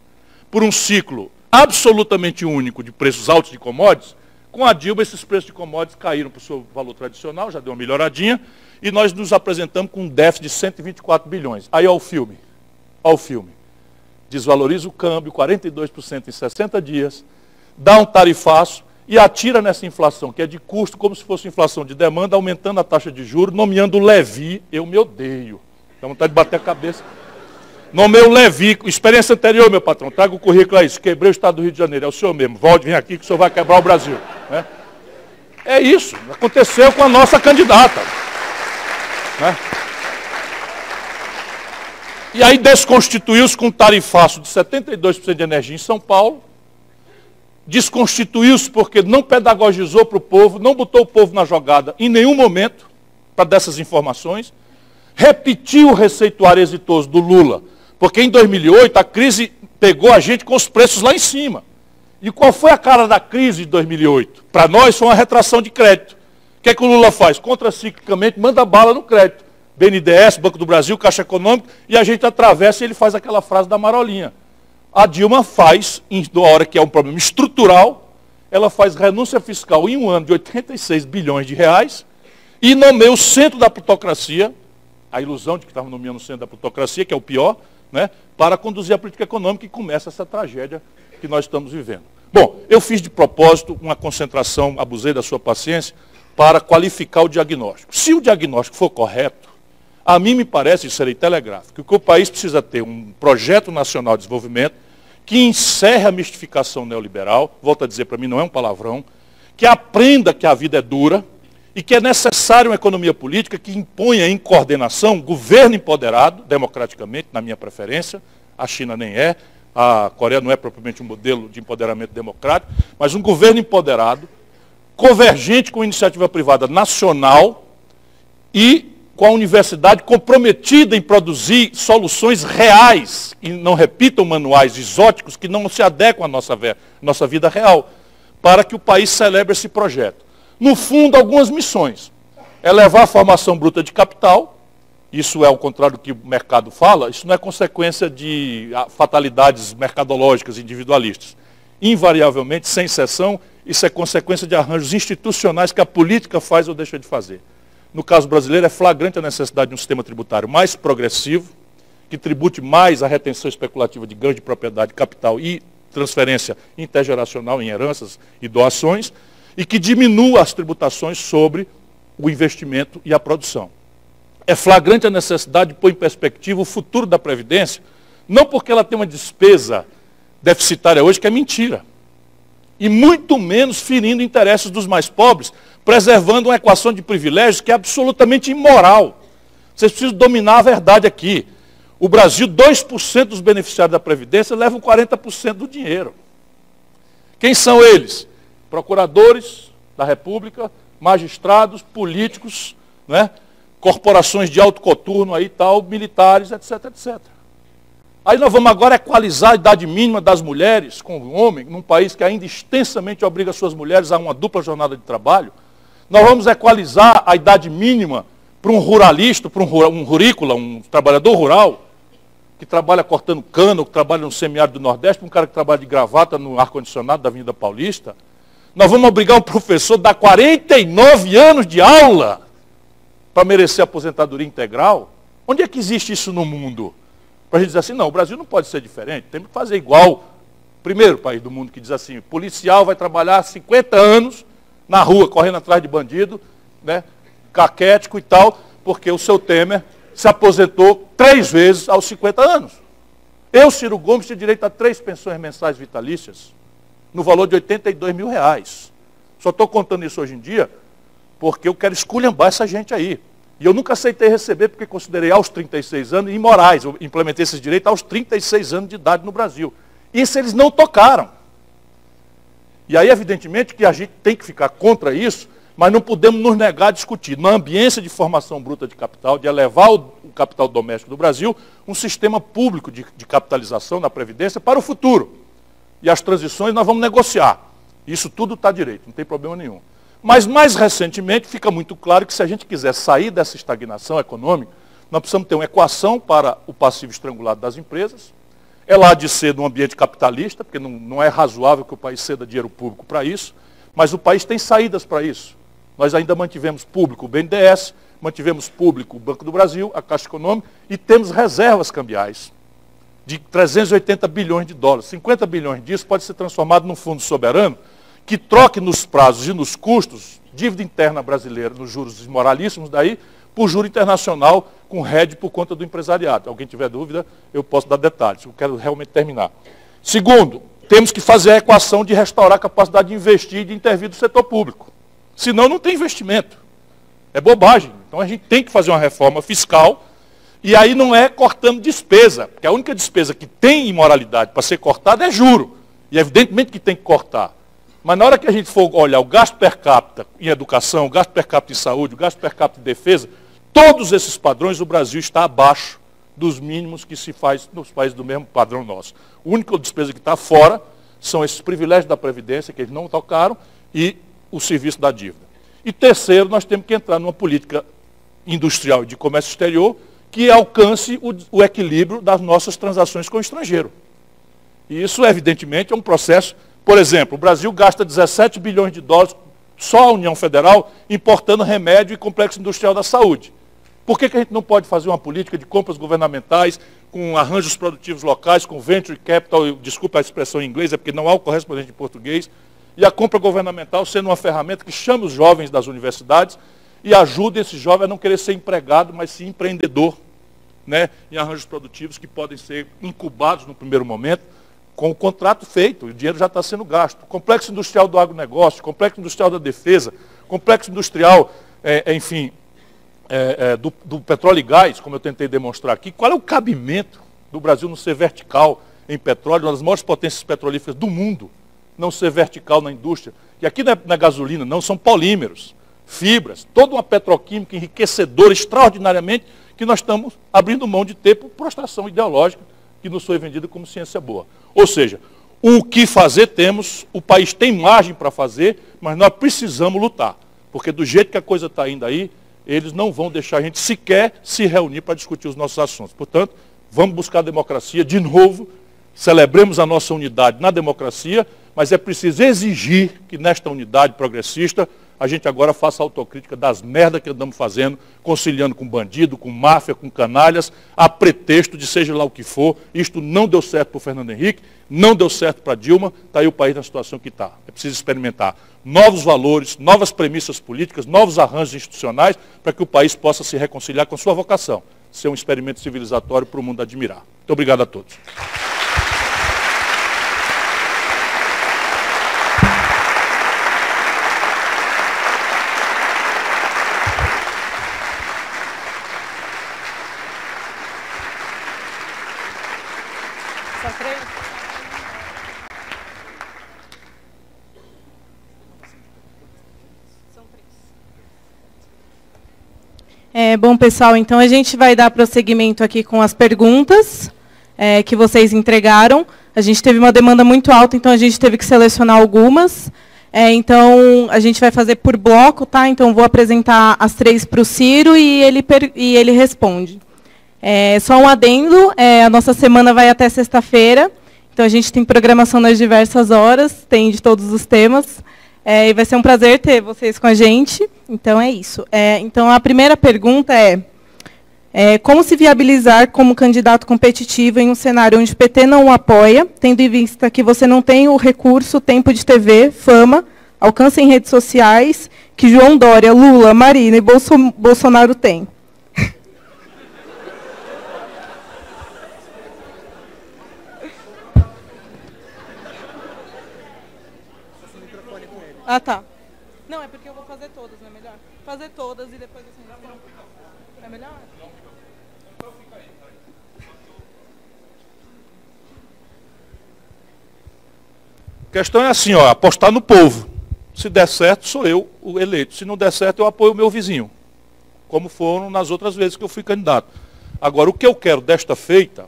[SPEAKER 4] por um ciclo absolutamente único de preços altos de commodities, com a Dilma esses preços de commodities caíram para o seu valor tradicional, já deu uma melhoradinha, e nós nos apresentamos com um déficit de 124 bilhões. Aí ó o filme, desvaloriza o câmbio, 42% em 60 dias, dá um tarifaço e atira nessa inflação, que é de custo, como se fosse inflação de demanda, aumentando a taxa de juros, nomeando o Levi, eu me odeio, dá vontade de bater a cabeça. Nomeei o Levi, experiência anterior, meu patrão, traga o currículo aí, quebrei o estado do Rio de Janeiro, é o senhor mesmo, volte, vem aqui que o senhor vai quebrar o Brasil. Né? É isso, aconteceu com a nossa candidata. Né? E aí desconstituiu-se com um tarifaço de 72% de energia em São Paulo, desconstituiu-se porque não pedagogizou para o povo, não botou o povo na jogada em nenhum momento para dessas informações, repetir o receituário exitoso do Lula, porque em 2008 a crise pegou a gente com os preços lá em cima. E qual foi a cara da crise de 2008? Para nós foi uma retração de crédito. O que é que o Lula faz? Contraciclicamente manda bala no crédito. BNDES, Banco do Brasil, Caixa Econômica, e a gente atravessa e ele faz aquela frase da marolinha. A Dilma faz, na hora que é um problema estrutural, ela faz renúncia fiscal em um ano de 86 bilhões de reais e nomeia o centro da plutocracia, a ilusão de que estava nomeando o centro da plutocracia, que é o pior, né, para conduzir a política econômica e começa essa tragédia que nós estamos vivendo. Bom, eu fiz de propósito uma concentração, abusei da sua paciência, para qualificar o diagnóstico. Se o diagnóstico for correto, a mim me parece, e serei telegráfico, que o país precisa ter um projeto nacional de desenvolvimento que encerre a mistificação neoliberal, volto a dizer, para mim não é um palavrão, que aprenda que a vida é dura e que é necessário uma economia política que imponha em coordenação governo empoderado, democraticamente, na minha preferência, a China nem é, a Coreia não é propriamente um modelo de empoderamento democrático, mas um governo empoderado, convergente com a iniciativa privada nacional e com a universidade comprometida em produzir soluções reais, e não repitam manuais exóticos que não se adequam à nossa vida real, para que o país celebre esse projeto. No fundo, algumas missões. Elevar a formação bruta de capital, isso é ao contrário do que o mercado fala, isso não é consequência de fatalidades mercadológicas individualistas. Invariavelmente, sem exceção, isso é consequência de arranjos institucionais que a política faz ou deixa de fazer. No caso brasileiro, é flagrante a necessidade de um sistema tributário mais progressivo, que tribute mais a retenção especulativa de ganho de propriedade, capital e transferência intergeracional em heranças e doações, e que diminua as tributações sobre o investimento e a produção. É flagrante a necessidade de pôr em perspectiva o futuro da Previdência, não porque ela tem uma despesa deficitária hoje, que é mentira, e muito menos ferindo interesses dos mais pobres, preservando uma equação de privilégios que é absolutamente imoral. Vocês precisam dominar a verdade aqui. O Brasil, 2% dos beneficiários da Previdência levam 40% do dinheiro. Quem são eles? Procuradores da República, magistrados, políticos, né? Corporações de alto coturno aí, tal, militares, etc, etc. Aí nós vamos agora equalizar a idade mínima das mulheres com o homem, num país que ainda extensamente obriga suas mulheres a uma dupla jornada de trabalho. Nós vamos equalizar a idade mínima para um ruralista, para um rurícola, um trabalhador rural, que trabalha cortando cana, que trabalha no semiárido do Nordeste, para um cara que trabalha de gravata no ar-condicionado da Avenida Paulista. Nós vamos obrigar um professor a dar 49 anos de aula para merecer aposentadoria integral. Onde é que existe isso no mundo? Para a gente dizer assim, não, o Brasil não pode ser diferente, temos que fazer igual. Primeiro país do mundo que diz assim, o policial vai trabalhar 50 anos na rua, correndo atrás de bandido, né, caquético e tal, porque o seu Temer se aposentou 3 vezes aos 50 anos. Eu, Ciro Gomes, tenho direito a 3 pensões mensais vitalícias, no valor de R$82 mil. Só estou contando isso hoje em dia, porque eu quero esculhambar essa gente aí. E eu nunca aceitei receber, porque considerei aos 36 anos imorais. Eu implementei esses direitos aos 36 anos de idade no Brasil. Isso eles não tocaram. E aí, evidentemente, que a gente tem que ficar contra isso, mas não podemos nos negar a discutir, na ambiência de formação bruta de capital, de elevar o capital doméstico do Brasil, um sistema público de capitalização na Previdência para o futuro. E as transições nós vamos negociar. Isso tudo está direito, não tem problema nenhum. Mas, mais recentemente, fica muito claro que se a gente quiser sair dessa estagnação econômica, nós precisamos ter uma equação para o passivo estrangulado das empresas. Ela há de ser num ambiente capitalista, porque não é razoável que o país ceda dinheiro público para isso, mas o país tem saídas para isso. Nós ainda mantivemos público o BNDES, mantivemos público o Banco do Brasil, a Caixa Econômica, e temos reservas cambiais de 380 bilhões de dólares. 50 bilhões disso pode ser transformado num fundo soberano, que troque nos prazos e nos custos, dívida interna brasileira, nos juros desmoralíssimos daí, por juro internacional, com RED por conta do empresariado. Se alguém tiver dúvida, eu posso dar detalhes, eu quero realmente terminar. Segundo, temos que fazer a equação de restaurar a capacidade de investir e de intervir do setor público. Senão não tem investimento. É bobagem. Então a gente tem que fazer uma reforma fiscal, e aí não é cortando despesa, porque a única despesa que tem imoralidade para ser cortada é juro. E evidentemente que tem que cortar. Mas na hora que a gente for olhar o gasto per capita em educação, o gasto per capita em saúde, o gasto per capita em defesa, Todos esses padrões, o Brasil está abaixo dos mínimos que se faz nos países do mesmo padrão nosso. A única despesa que está fora são esses privilégios da Previdência, que eles não tocaram, e o serviço da dívida. E terceiro, nós temos que entrar numa política industrial e de comércio exterior que alcance o equilíbrio das nossas transações com o estrangeiro. E isso, evidentemente, é um processo. Por exemplo, o Brasil gasta 17 bilhões de dólares, só a União Federal, importando remédio e complexo industrial da saúde. Por que a gente não pode fazer uma política de compras governamentais, com arranjos produtivos locais, com venture capital, desculpa a expressão em inglês, é porque não há o correspondente em português, e a compra governamental sendo uma ferramenta que chama os jovens das universidades e ajuda esse jovem a não querer ser empregado, mas sim empreendedor, né, em arranjos produtivos que podem ser incubados no primeiro momento, com o contrato feito, o dinheiro já está sendo gasto. Complexo industrial do agronegócio, complexo industrial da defesa, complexo industrial, do petróleo e gás, como eu tentei demonstrar aqui. Qual é o cabimento do Brasil não ser vertical em petróleo, uma das maiores potências petrolíferas do mundo, não ser vertical na indústria? E aqui não é na gasolina, não, são polímeros, fibras, toda uma petroquímica enriquecedora extraordinariamente, que nós estamos abrindo mão de ter por prostração ideológica, que nos foi vendida como ciência boa. Ou seja, o que fazer temos, o país tem margem para fazer, mas nós precisamos lutar. Porque do jeito que a coisa está indo aí, eles não vão deixar a gente sequer se reunir para discutir os nossos assuntos. Portanto, vamos buscar a democracia de novo, celebremos a nossa unidade na democracia, mas é preciso exigir que nesta unidade progressista a gente agora faça autocrítica das merdas que andamos fazendo, conciliando com bandido, com máfia, com canalhas, a pretexto de seja lá o que for. Isto não deu certo para o Fernando Henrique, não deu certo para Dilma, está aí o país na situação que está. É preciso experimentar novos valores, novas premissas políticas, novos arranjos institucionais, para que o país possa se reconciliar com a sua vocação, ser um experimento civilizatório para o mundo admirar. Muito obrigado a todos.
[SPEAKER 5] Bom, pessoal, então a gente vai dar prosseguimento aqui com as perguntas que vocês entregaram. A gente teve uma demanda muito alta, então a gente teve que selecionar algumas. Então, a gente vai fazer por bloco, tá? Então, vou apresentar as 3 para o Ciro e ele responde. Só um adendo, a nossa semana vai até sexta-feira, então a gente tem programação nas diversas horas, tem de todos os temas. E vai ser um prazer ter vocês com a gente. Então, é isso. Então, a primeira pergunta é como se viabilizar como candidato competitivo em um cenário onde o PT não o apoia, tendo em vista que você não tem o recurso, tempo de TV, fama, alcance em redes sociais, que João Dória, Lula, Marina e Bolsonaro têm? Ah, tá. Não, é porque eu vou fazer todas, não é melhor? Fazer todas e depois assim. É melhor?
[SPEAKER 4] A questão é assim, ó, apostar no povo. Se der certo, sou eu o eleito. Se não der certo, eu apoio o meu vizinho. Como foram nas outras vezes que eu fui candidato. Agora, o que eu quero desta feita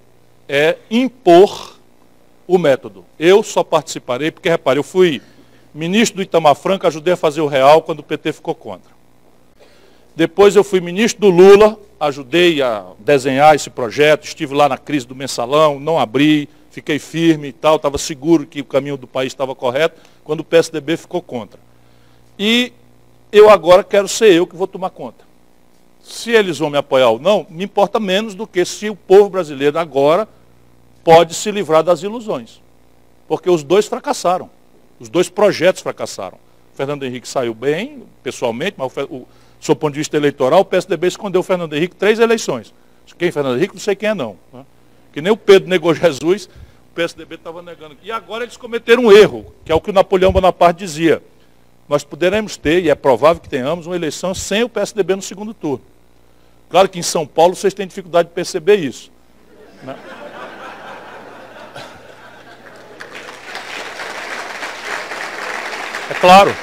[SPEAKER 4] é impor o método. Eu só participarei, porque, repare, eu fui ministro do Itamar Franco, ajudei a fazer o real quando o PT ficou contra. Depois eu fui ministro do Lula, ajudei a desenhar esse projeto, estive lá na crise do mensalão, não abri, fiquei firme e tal, estava seguro que o caminho do país estava correto, quando o PSDB ficou contra. E eu agora quero ser eu que vou tomar conta. Se eles vão me apoiar ou não, me importa menos do que se o povo brasileiro agora pode se livrar das ilusões. Porque os dois fracassaram. Os dois projetos fracassaram. O Fernando Henrique saiu bem, pessoalmente, mas do seu ponto de vista eleitoral, o PSDB escondeu o Fernando Henrique 3 eleições. Quem é Fernando Henrique? Não sei quem é não. Que nem o Pedro negou Jesus, o PSDB estava negando. E agora eles cometeram um erro, que é o que o Napoleão Bonaparte dizia. Nós poderemos ter, e é provável que tenhamos, uma eleição sem o PSDB no segundo turno. Claro que em São Paulo vocês têm dificuldade de perceber isso. Né? É claro.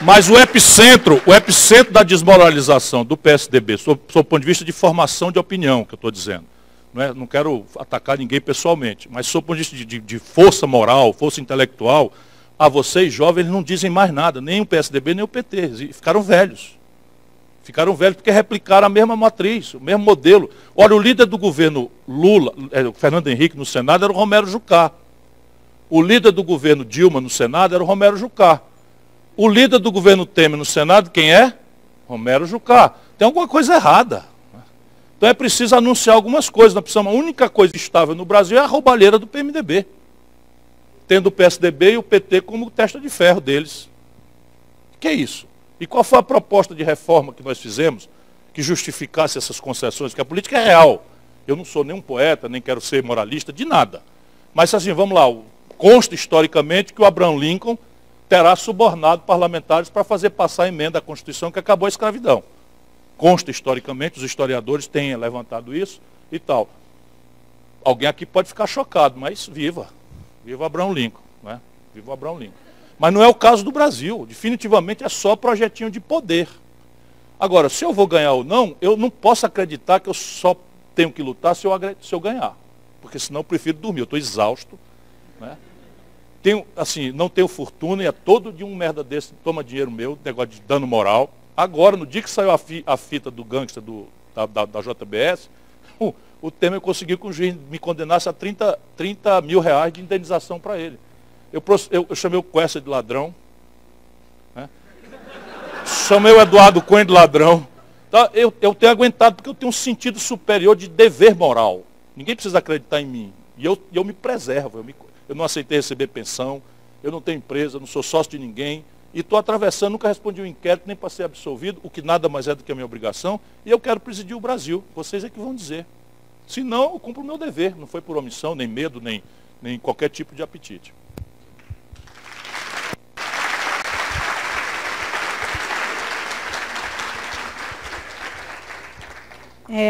[SPEAKER 4] Mas o epicentro da desmoralização do PSDB, sob o ponto de vista de formação de opinião, que eu estou dizendo, não quero atacar ninguém pessoalmente, mas sob o ponto de vista de força moral, força intelectual, a vocês jovens não dizem mais nada, nem o PSDB, nem o PT, e ficaram velhos. Ficaram velhos porque replicaram a mesma matriz, o mesmo modelo. Olha, o líder do governo Lula, o Fernando Henrique no Senado, era o Romero Jucá. O líder do governo Dilma no Senado era o Romero Jucá. O líder do governo Temer no Senado, quem é? Romero Jucá. Tem alguma coisa errada. Então é preciso anunciar algumas coisas. A única coisa estável no Brasil é a roubalheira do PMDB. Tendo o PSDB e o PT como testa de ferro deles. O que é isso? E qual foi a proposta de reforma que nós fizemos que justificasse essas concessões? Porque a política é real. Eu não sou nem um poeta, nem quero ser moralista, de nada. Mas assim, vamos lá, consta historicamente que o Abraham Lincoln terá subornado parlamentares para fazer passar a emenda à Constituição que acabou a escravidão. Consta historicamente, os historiadores têm levantado isso e tal. Alguém aqui pode ficar chocado, mas viva. Viva Abraham Lincoln. Né? Viva Abraham Lincoln. Mas não é o caso do Brasil. Definitivamente é só projetinho de poder. Agora, se eu vou ganhar ou não, eu não posso acreditar que eu só tenho que lutar se eu ganhar. Porque senão eu prefiro dormir. Eu estou exausto. Né? Não tenho fortuna e é todo dia um merda desse, toma dinheiro meu, negócio de dano moral. Agora, no dia que saiu a fita do gangster da JBS, o Temer conseguiu que o juiz me condenasse a 30 mil reais de indenização para ele. Eu chamei o Quessa de ladrão. Né? Chamei o Eduardo Cunha de ladrão. Então, eu tenho aguentado porque eu tenho um sentido superior de dever moral. Ninguém precisa acreditar em mim. E eu me preservo. Eu não aceitei receber pensão. Eu não tenho empresa, não sou sócio de ninguém. E estou atravessando, nunca respondi um inquérito, nem para ser absolvido, o que nada mais é do que a minha obrigação. E eu quero presidir o Brasil. Vocês é que vão dizer. Se não, eu cumpro o meu dever. Não foi por omissão, nem medo, nem qualquer tipo de apetite.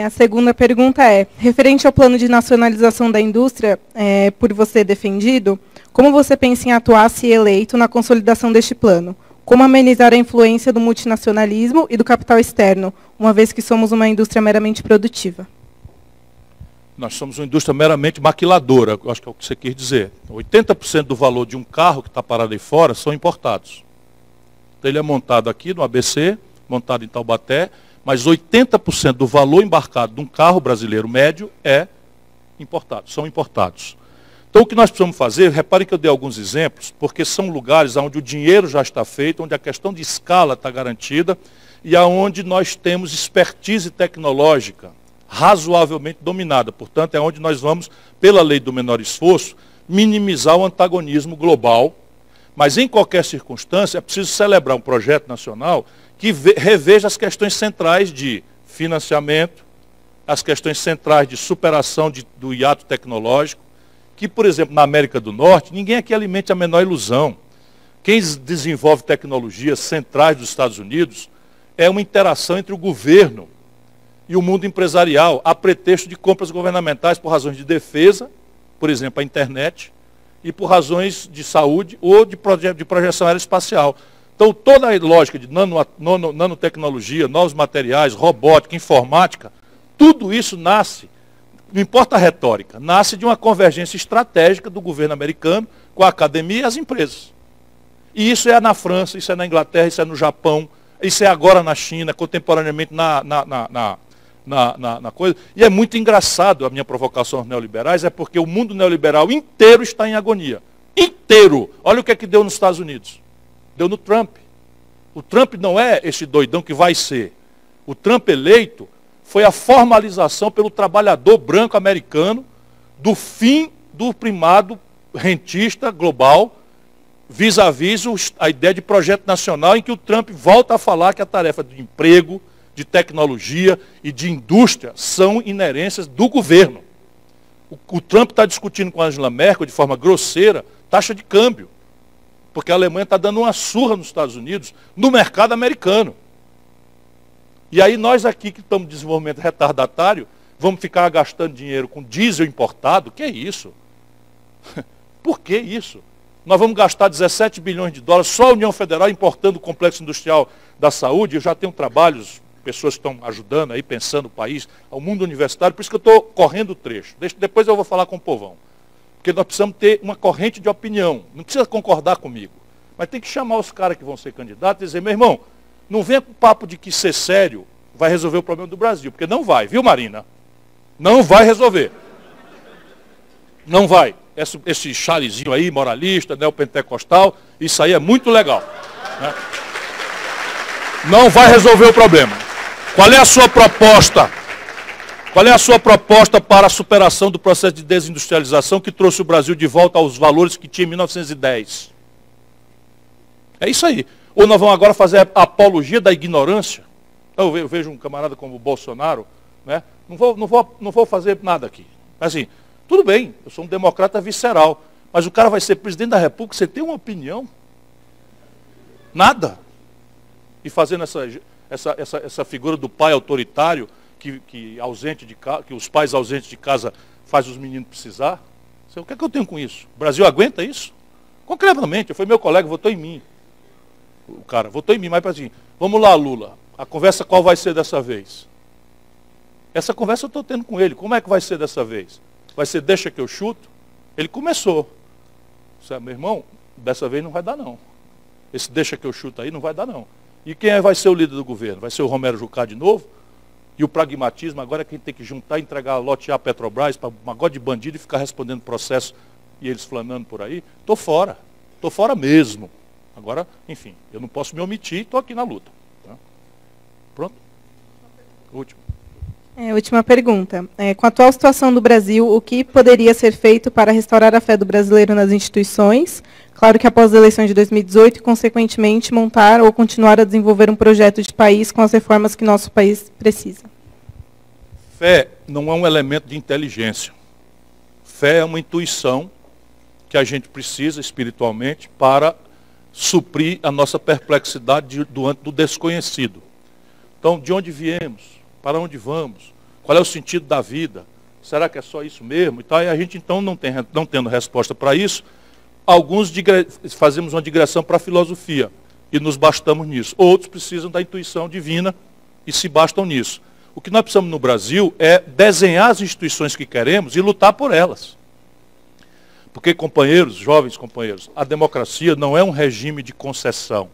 [SPEAKER 5] A segunda pergunta é, referente ao plano de nacionalização da indústria, por você defendido, como você pensa em atuar, se eleito, na consolidação deste plano? Como amenizar a influência do multinacionalismo e do capital externo, uma vez que somos uma indústria meramente produtiva?
[SPEAKER 4] Nós somos uma indústria meramente maquiladora, acho que é o que você quis dizer. 80% do valor de um carro que está parado aí fora são importados. Então, ele é montado aqui no ABC, montado em Taubaté, mas 80% do valor embarcado de um carro brasileiro médio são importados. Então o que nós precisamos fazer, reparem que eu dei alguns exemplos, porque são lugares onde o dinheiro já está feito, onde a questão de escala está garantida e aonde nós temos expertise tecnológica razoavelmente dominada. Portanto, é onde nós vamos, pela lei do menor esforço, minimizar o antagonismo global, mas em qualquer circunstância é preciso celebrar um projeto nacional que reveja as questões centrais de financiamento, as questões centrais de superação do hiato tecnológico, que, por exemplo, na América do Norte, ninguém aqui alimente a menor ilusão. Quem desenvolve tecnologias centrais dos Estados Unidos é uma interação entre o governo e o mundo empresarial, a pretexto de compras governamentais por razões de defesa, por exemplo, a internet, e por razões de saúde ou de projeção aeroespacial. Então, toda a lógica de nanotecnologia, novos materiais, robótica, informática, tudo isso nasce, não importa a retórica, nasce de uma convergência estratégica do governo americano com a academia e as empresas. E isso é na França, isso é na Inglaterra, isso é no Japão, isso é agora na China, contemporaneamente na coisa. E é muito engraçado a minha provocação aos neoliberais, é porque o mundo neoliberal inteiro está em agonia. Inteiro! Olha o que é que deu nos Estados Unidos. Deu no Trump. O Trump não é esse doidão que vai ser. O Trump eleito foi a formalização pelo trabalhador branco americano do fim do primado rentista global vis-à-vis a ideia de projeto nacional em que o Trump volta a falar que a tarefa de emprego, de tecnologia e de indústria são inerências do governo. O Trump está discutindo com a Angela Merkel de forma grosseira taxa de câmbio. Porque a Alemanha está dando uma surra nos Estados Unidos, no mercado americano. E aí nós aqui que estamos em desenvolvimento retardatário, vamos ficar gastando dinheiro com diesel importado? Que é isso? Por que isso? Nós vamos gastar 17 bilhões de dólares, só a União Federal importando o complexo industrial da saúde. Eu já tenho trabalhos, pessoas que estão ajudando aí, pensando o país, ao mundo universitário, por isso que eu estou correndo o trecho. Depois eu vou falar com o povão. Porque nós precisamos ter uma corrente de opinião. Não precisa concordar comigo. Mas tem que chamar os caras que vão ser candidatos e dizer, meu irmão, não venha com o papo de que ser sério vai resolver o problema do Brasil. Porque não vai, viu, Marina? Não vai resolver. Não vai. Esse chalezinho aí, moralista, neopentecostal, isso aí é muito legal. Né? Não vai resolver o problema. Qual é a sua proposta? Qual é a sua proposta para a superação do processo de desindustrialização que trouxe o Brasil de volta aos valores que tinha em 1910? É isso aí. Ou nós vamos agora fazer a apologia da ignorância? Eu vejo um camarada como o Bolsonaro, né? Não vou fazer nada aqui. Mas assim, tudo bem, eu sou um democrata visceral, mas o cara vai ser presidente da República, você tem uma opinião? Nada. E fazendo essa figura do pai autoritário, que os pais ausentes de casa fazem os meninos precisar. O que é que eu tenho com isso? O Brasil aguenta isso? Concretamente, foi meu colega, votou em mim. O cara votou em mim, mas assim, vamos lá, Lula, a conversa qual vai ser dessa vez? Essa conversa eu estou tendo com ele, como é que vai ser dessa vez? Vai ser deixa que eu chuto? Ele começou. Meu irmão, dessa vez não vai dar não. Esse deixa que eu chuto aí não vai dar não. E quem vai ser o líder do governo? Vai ser o Romero Jucá de novo? E o pragmatismo agora é quem tem que juntar, entregar, lotear a Petrobras para uma gota de bandido e ficar respondendo processo e eles flanando por aí? Estou fora mesmo. Agora, enfim, eu não posso me omitir, estou aqui na luta. Tá? Pronto? Último.
[SPEAKER 5] Última pergunta. Com a atual situação do Brasil, o que poderia ser feito para restaurar a fé do brasileiro nas instituições? Claro que após as eleições de 2018, e, consequentemente, montar ou continuar a desenvolver um projeto de país com as reformas que nosso país precisa.
[SPEAKER 4] Fé não é um elemento de inteligência. Fé é uma intuição que a gente precisa espiritualmente para suprir a nossa perplexidade do desconhecido. Então, de onde viemos? Para onde vamos? Qual é o sentido da vida? Será que é só isso mesmo? E a gente, então, não tendo resposta para isso, alguns fazemos uma digressão para a filosofia e nos bastamos nisso. Outros precisam da intuição divina e se bastam nisso. O que nós precisamos no Brasil é desenhar as instituições que queremos e lutar por elas. Porque, companheiros, jovens companheiros, a democracia não é um regime de concessão.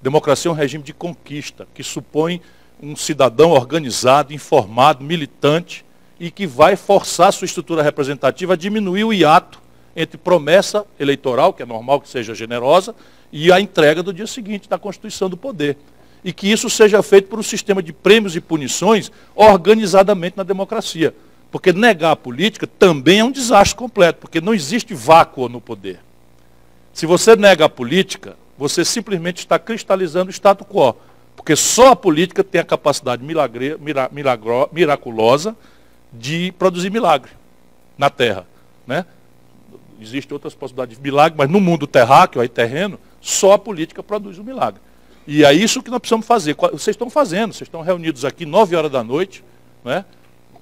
[SPEAKER 4] Democracia é um regime de conquista, que supõe um cidadão organizado, informado, militante, e que vai forçar a sua estrutura representativa a diminuir o hiato entre promessa eleitoral, que é normal que seja generosa, e a entrega do dia seguinte da constituição do poder. E que isso seja feito por um sistema de prêmios e punições organizadamente na democracia. Porque negar a política também é um desastre completo, porque não existe vácuo no poder. Se você nega a política, você simplesmente está cristalizando o status quo. Porque só a política tem a capacidade miraculosa de produzir milagre na Terra. Né? Existem outras possibilidades de milagre, mas no mundo terráqueo, aí terreno, só a política produz um milagre. E é isso que nós precisamos fazer. Vocês estão fazendo, vocês estão reunidos aqui 9 horas da noite, né?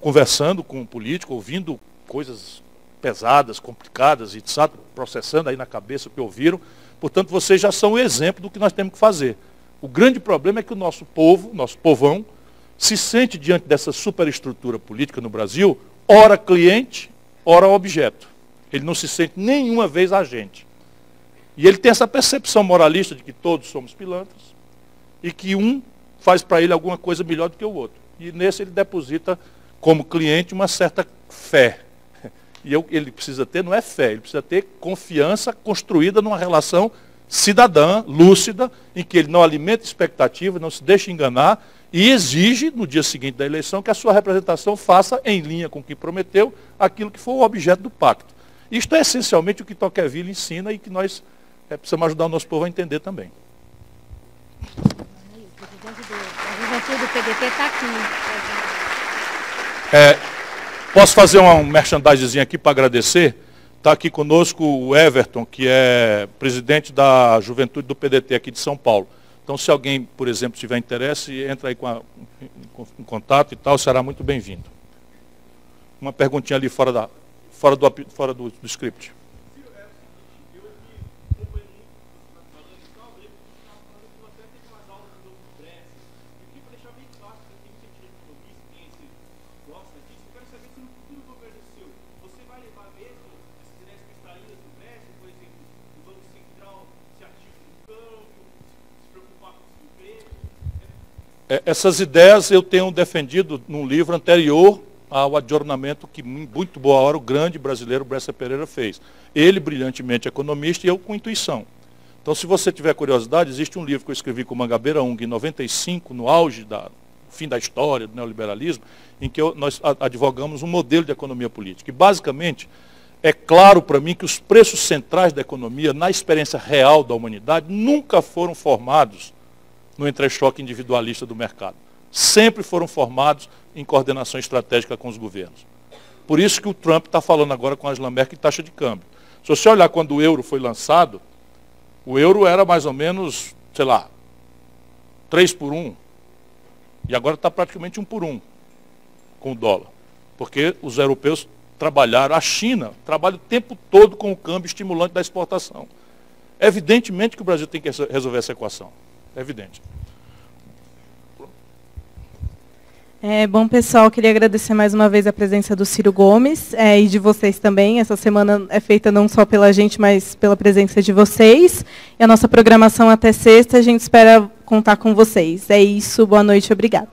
[SPEAKER 4] Conversando com um político, ouvindo coisas pesadas, complicadas, etc., processando aí na cabeça o que ouviram. Portanto, vocês já são o exemplo do que nós temos que fazer. O grande problema é que o nosso povo, nosso povão, se sente diante dessa superestrutura política no Brasil, ora cliente, ora objeto. Ele não se sente nenhuma vez agente. E ele tem essa percepção moralista de que todos somos pilantras e que um faz para ele alguma coisa melhor do que o outro. E nesse ele deposita como cliente uma certa fé. E ele precisa ter, não é fé, ele precisa ter confiança construída numa relação cidadã, lúcida, em que ele não alimenta expectativa, não se deixa enganar e exige, no dia seguinte da eleição, que a sua representação faça, em linha com o que prometeu, aquilo que for o objeto do pacto. Isto é essencialmente o que Tocqueville ensina e que nós precisamos ajudar o nosso povo a entender também.
[SPEAKER 3] O presidente da juventude do PDT está aqui.
[SPEAKER 4] Posso fazer um merchandising aqui para agradecer? Está aqui conosco o Everton, que é presidente da juventude do PDT aqui de São Paulo. Então, se alguém, por exemplo, tiver interesse, entra aí em contato e tal, será muito bem-vindo. Uma perguntinha ali fora do script. Essas ideias eu tenho defendido num livro anterior ao adjornamento que, muito boa hora, o grande brasileiro Bresser Pereira fez. Ele, brilhantemente economista, e eu com intuição. Então, se você tiver curiosidade, existe um livro que eu escrevi com o Mangabeira Ung em 95, no auge do fim da história do neoliberalismo, em que nós advogamos um modelo de economia política. E, basicamente, é claro para mim que os preços centrais da economia, na experiência real da humanidade, nunca foram formados no entrechoque individualista do mercado. Sempre foram formados em coordenação estratégica com os governos. Por isso que o Trump está falando agora com a Angela Merkel em taxa de câmbio. Se você olhar quando o euro foi lançado, o euro era mais ou menos, sei lá, 3 por 1. E agora está praticamente 1 por 1 com o dólar. Porque os europeus trabalharam, a China trabalha o tempo todo com o câmbio estimulante da exportação. Evidentemente que o Brasil tem que resolver essa equação. É evidente.
[SPEAKER 5] Bom, pessoal, queria agradecer mais uma vez a presença do Ciro Gomes e de vocês também. Essa semana é feita não só pela gente, mas pela presença de vocês. E a nossa programação até sexta, a gente espera contar com vocês. É isso, boa noite, obrigada.